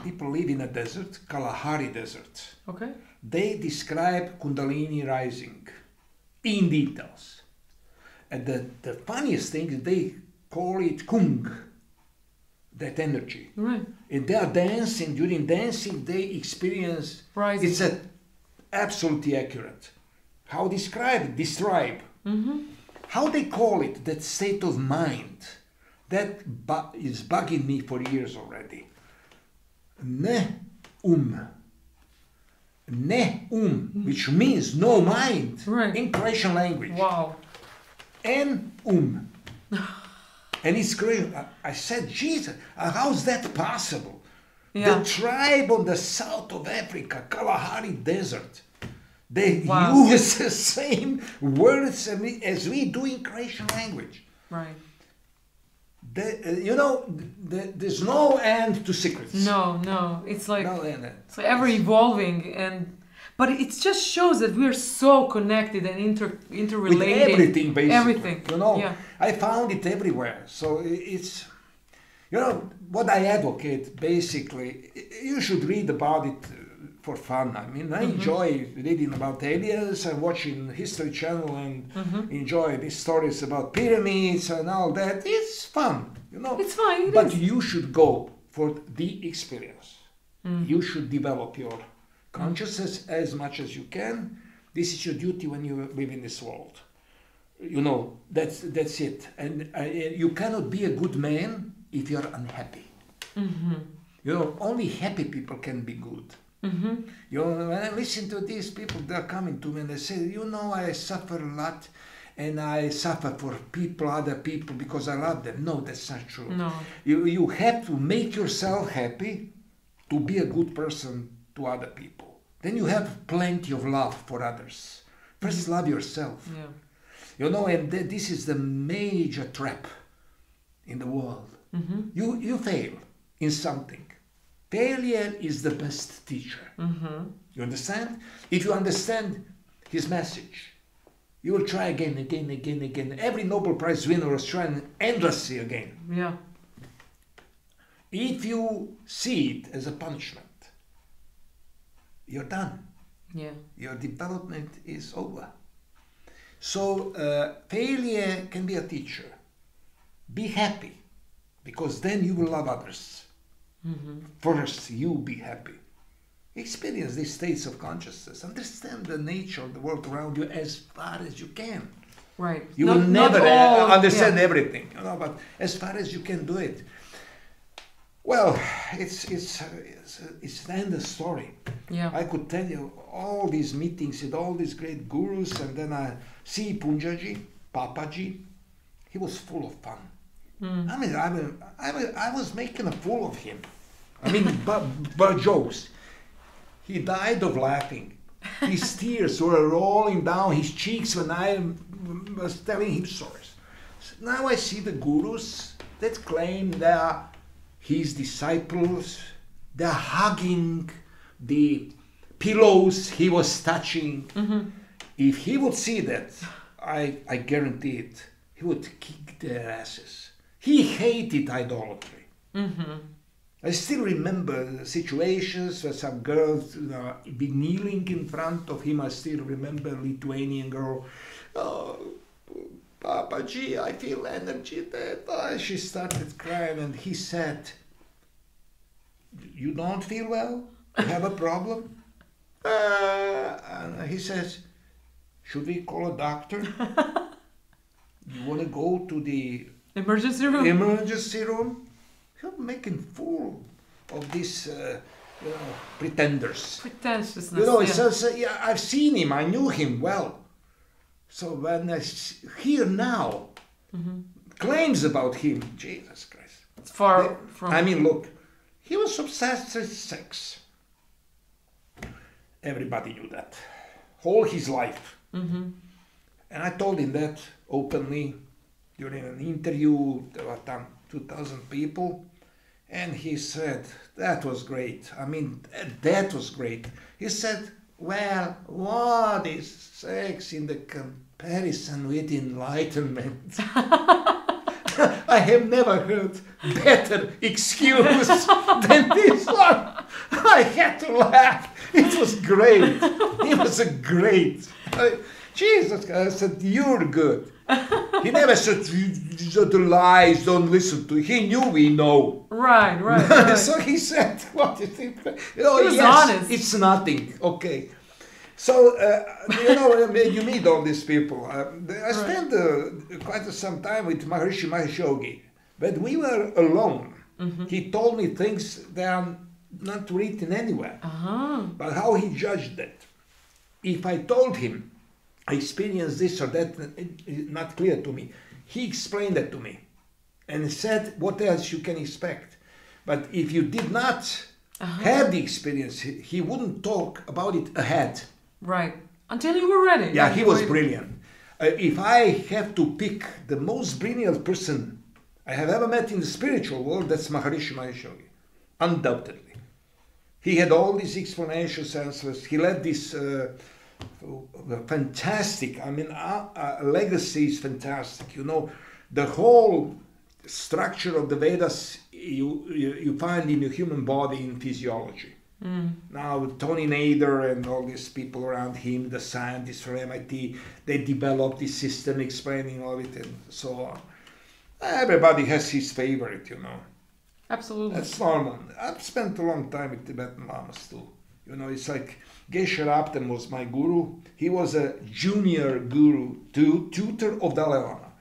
People live in a desert, Kalahari Desert. Okay. They describe Kundalini rising in details. And the funniest thing is they call it Kung, that energy. Right. And they are dancing. During dancing, they experience Rising. It's absolutely accurate. How describe this tribe? How they call it, that state of mind, that is bugging me for years already. Ne-um, which means no mind in Croatian language. Wow. And it's great. I said, Jesus, how's that possible? Yeah. The tribe on the south of Africa, Kalahari Desert, they Wow. use the same words as we do in Croatian language. Right. There's no end to secrets. No. It's like No end. it's like ever evolving, but it just shows that we're so connected and interrelated. With everything, basically. Everything. You know, Yeah. I found it everywhere. So it's, you know, what I advocate, basically, you should read about it for fun. I mean, I enjoy reading about aliens and watching History Channel and enjoy these stories about pyramids and all that. It's fun, you know. It's fine. But you should go for the experience. You should develop your consciousness as much as you can. This is your duty when you live in this world. You know, that's it. And you cannot be a good man if you're unhappy. You know, only happy people can be good. You know, when I listen to these people, they're coming to me and they say, you know, I suffer a lot and I suffer for other people because I love them. No, that's not true. No. You have to make yourself happy to be a good person to other people. Then you have plenty of love for others. First, love yourself. Yeah. You know, and this is the major trap in the world. You fail in something. Failure is the best teacher. You understand? If you understand his message, you will try again. Every Nobel Prize winner was trying endlessly again. Yeah. If you see it as a punishment, you're done. Yeah. Your development is over. So failure can be a teacher. Be happy, because then you will love others. First, you be happy. Experience these states of consciousness. Understand the nature of the world around you as far as you can. Right. You will never all, understand everything, you know, but as far as you can do it. Well, it's the end of the story. Yeah. I could tell you all these meetings with all these great gurus, and then I see Punjaji, Papaji. He was full of fun. I mean, I was making a fool of him. I mean, but jokes. He died of laughing. His tears were rolling down his cheeks when I was telling him stories. So now I see the gurus that claim they are his disciples. They are hugging the pillows he was touching. If he would see that, I guarantee it, he would kick their asses. He hated idolatry. I still remember situations where some girls be kneeling in front of him. I still remember a Lithuanian girl. Oh, Papaji, I feel energy that she started crying, and he said, "You don't feel well? You have a problem?" And he says, "Should we call a doctor? You want to go to the Emergency room? Emergency room?" You're making fool of these pretenders. Pretentiousness. You know, yeah. so, yeah, I've seen him, I knew him well. So when I hear now claims about him, Jesus Christ. It's far from... I mean, look, he was obsessed with sex. Everybody knew that. All his life. And I told him that openly during an interview. There were 2,000 people. And he said, that was great. I mean, that was great. He said, well, what is sex in the comparison with enlightenment? I have never heard better excuse than this one. I had to laugh. It was great. It was a great. Jesus, I said, you're good. He never said, the lies, don't listen to it. He knew we know. Right. So he said, what do you think? Oh, He was yes, honest. it's nothing. Okay. So, you meet all these people. I spent quite some time with Maharishi Mahesh Yogi. But we were alone. He told me things that are not written anywhere. But how he judged that. If I told him I experienced this or that, not clear to me, he explained that to me and said what else you can expect. But if you did not have the experience, he wouldn't talk about it ahead. Right. Until you were ready. Yeah, he was brilliant. If I have to pick the most brilliant person I have ever met in the spiritual world, that's Maharishi Mahesh Yogi. Undoubtedly. He had all these explanations, answers. He led this fantastic, legacy is fantastic. You know, the whole structure of the Vedas you find in the human body in physiology. Now, Tony Nader and all these people around him, the scientists from MIT, they developed this system explaining all it and so on. Everybody has his favorite, you know. Absolutely. That's normal. I've spent a long time with Tibetan Lamas too. You know, it's like Geshe Rabten was my guru. He was a junior guru, tutor of Dalai Lama.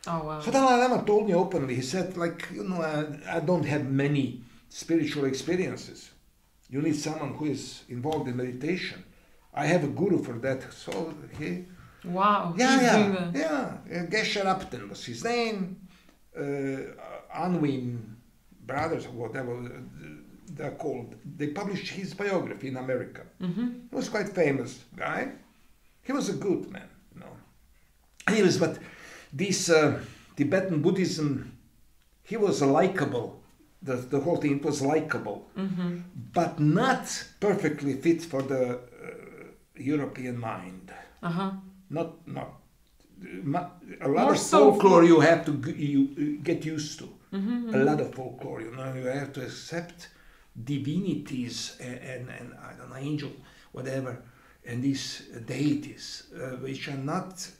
Oh, wow. So Dalai Lama told me openly, he said, like, you know, I don't have many spiritual experiences. You need someone who is involved in meditation. I have a guru for that. So he... Wow. Geshe Rabten was his name. Unwin brothers, or whatever they're called, they published his biography in America. He was quite famous guy. He was a good man, you know. Anyways, but this Tibetan Buddhism, he was likable. The whole thing, it was likable, but not perfectly fit for the European mind. Not. A lot of folklore you have to you get used to. A lot of folklore, you know, you have to accept divinities and I don't know, angel, whatever, and these deities, which are not,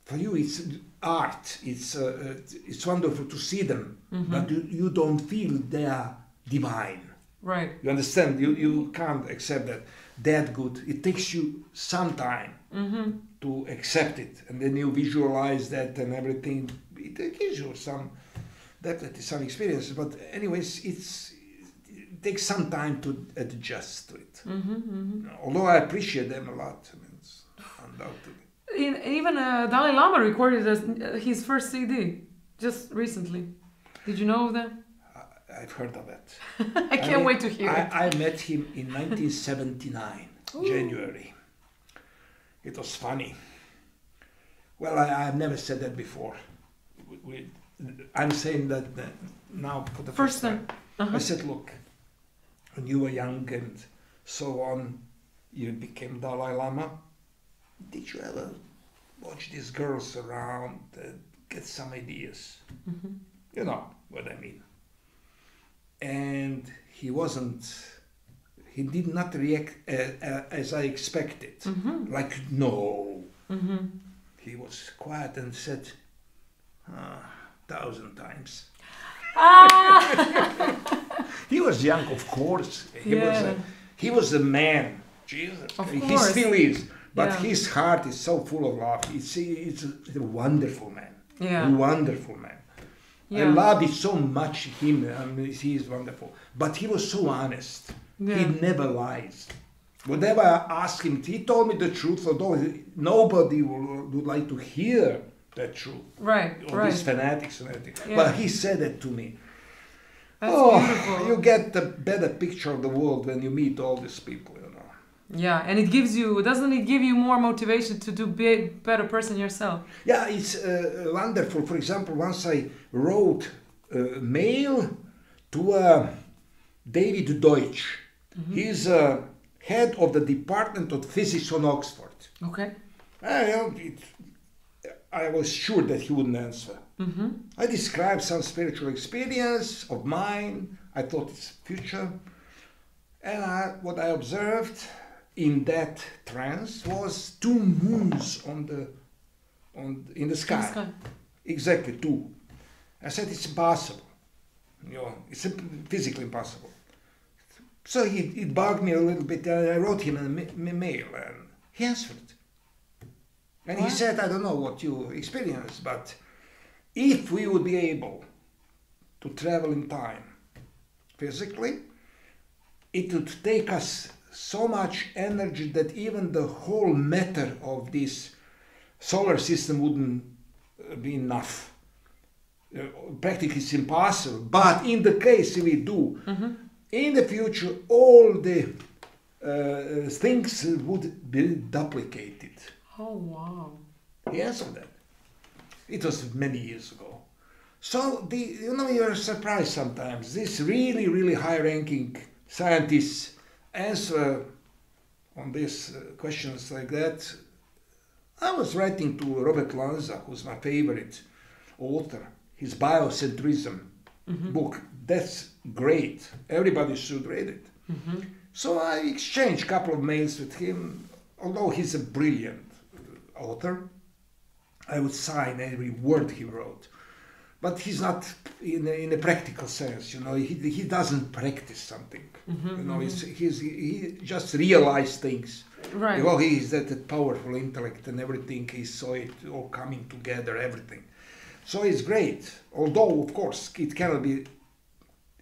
for you it's art, it's wonderful to see them, but you don't feel they are divine. Right. You understand? You can't accept that good. It takes you some time to accept it, and then you visualize that and everything. It gives you definitely some experience. But anyways, it takes some time to adjust to it. Although I appreciate them a lot. I mean, it's undoubtedly. Even Dalai Lama recorded his first CD just recently. Did you know of that? I've heard of it. I can't wait to hear it. I met him in 1979, January. It was funny. Well, I've never said that before. I'm saying that now for the first time. I said, look, when you were young and so on, you became Dalai Lama. Did you ever watch these girls around and get some ideas? You know what I mean. And he did not react as I expected. Like, no. He was quiet and said, 1,000 times. He was young, of course. He was a man. Jesus. He still is. But his heart is so full of love. It's a wonderful man. A wonderful man. I love it so much, him. I mean, he is wonderful. But he was so honest. He never lies. Whatever I asked him, he told me the truth, although nobody would like to hear that truth. Right, All these fanatics and everything. Yeah. But he said it to me. That's beautiful. You get the better picture of the world when you meet all these people, you know. Yeah, and doesn't it give you more motivation to be a better person yourself? Yeah, it's wonderful. For example, once I wrote a mail to David Deutsch. head of the Department of Physics on Oxford. Okay. I was sure that he wouldn't answer. Mm-hmm. I described some spiritual experience of mine. I thought it's future. And what I observed in that trance was 2 moons in the sky. Exactly 2. I said it's impossible. It's physically impossible. So it bugged me a little bit. I wrote him a mail and he answered. And he said, I don't know what you experienced, but if we would be able to travel in time physically, it would take us so much energy that even the whole matter of this solar system wouldn't be enough. Practically it's impossible, but in the case we do, in the future all the things would be duplicated. Oh, wow. He answered that. It was many years ago. So, you're surprised sometimes. These really, really high-ranking scientists answer on these questions like that. I was writing to Robert Lanza, who's my favorite author, his Biocentrism book. That's great. Everybody should read it. So I exchanged a couple of mails with him. Although he's a brilliant author, I would sign every word he wrote. But he's not in a practical sense, he doesn't practice something. He just realized things. Right. He's that powerful intellect and everything. He saw it all coming together, everything. So it's great. Although, of course, it cannot be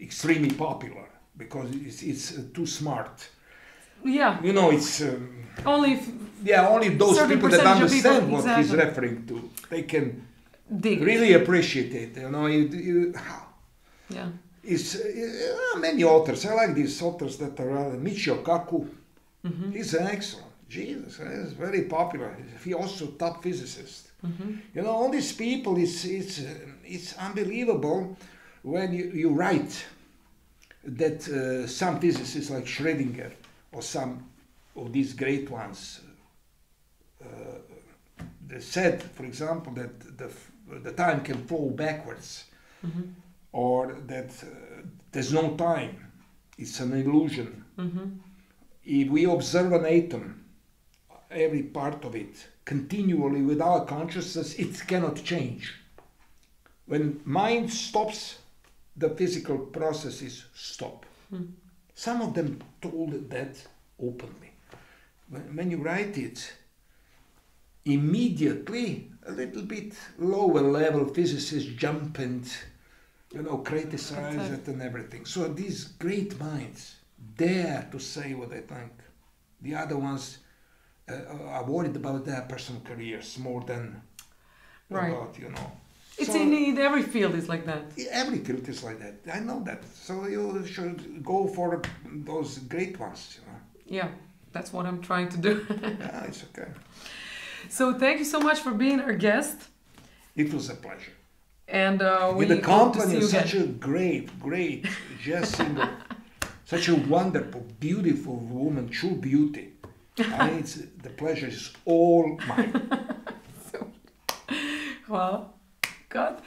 extremely popular because it's too smart. Yeah. It's only those people that understand people, what he's referring to, they can really appreciate it. Yeah. It's many authors. I like these authors that are Michio Kaku. He's an excellent. Jesus, he's very popular. He also top physicist. All these people. It's unbelievable when you write that some physicists like Schrödinger or some of these great ones they said, for example, that the time can flow backwards, or that there's no time. It's an illusion. If we observe an atom, every part of it, continually without consciousness, it cannot change. When mind stops, the physical processes stop. Some of them told that openly. When you write it, immediately a little bit lower level physicists jump and criticize it and everything. So these great minds dare to say what they think. The other ones are worried about their personal careers more than about It's so, in every field is like that. Every field is like that. I know that. So you should go for those great ones. Yeah, that's what I'm trying to do. Yeah, it's okay. So thank you so much for being our guest. It was a pleasure. And with the company of such a great jazz singer, such a wonderful, beautiful woman, true beauty. The pleasure is all mine. Well, God.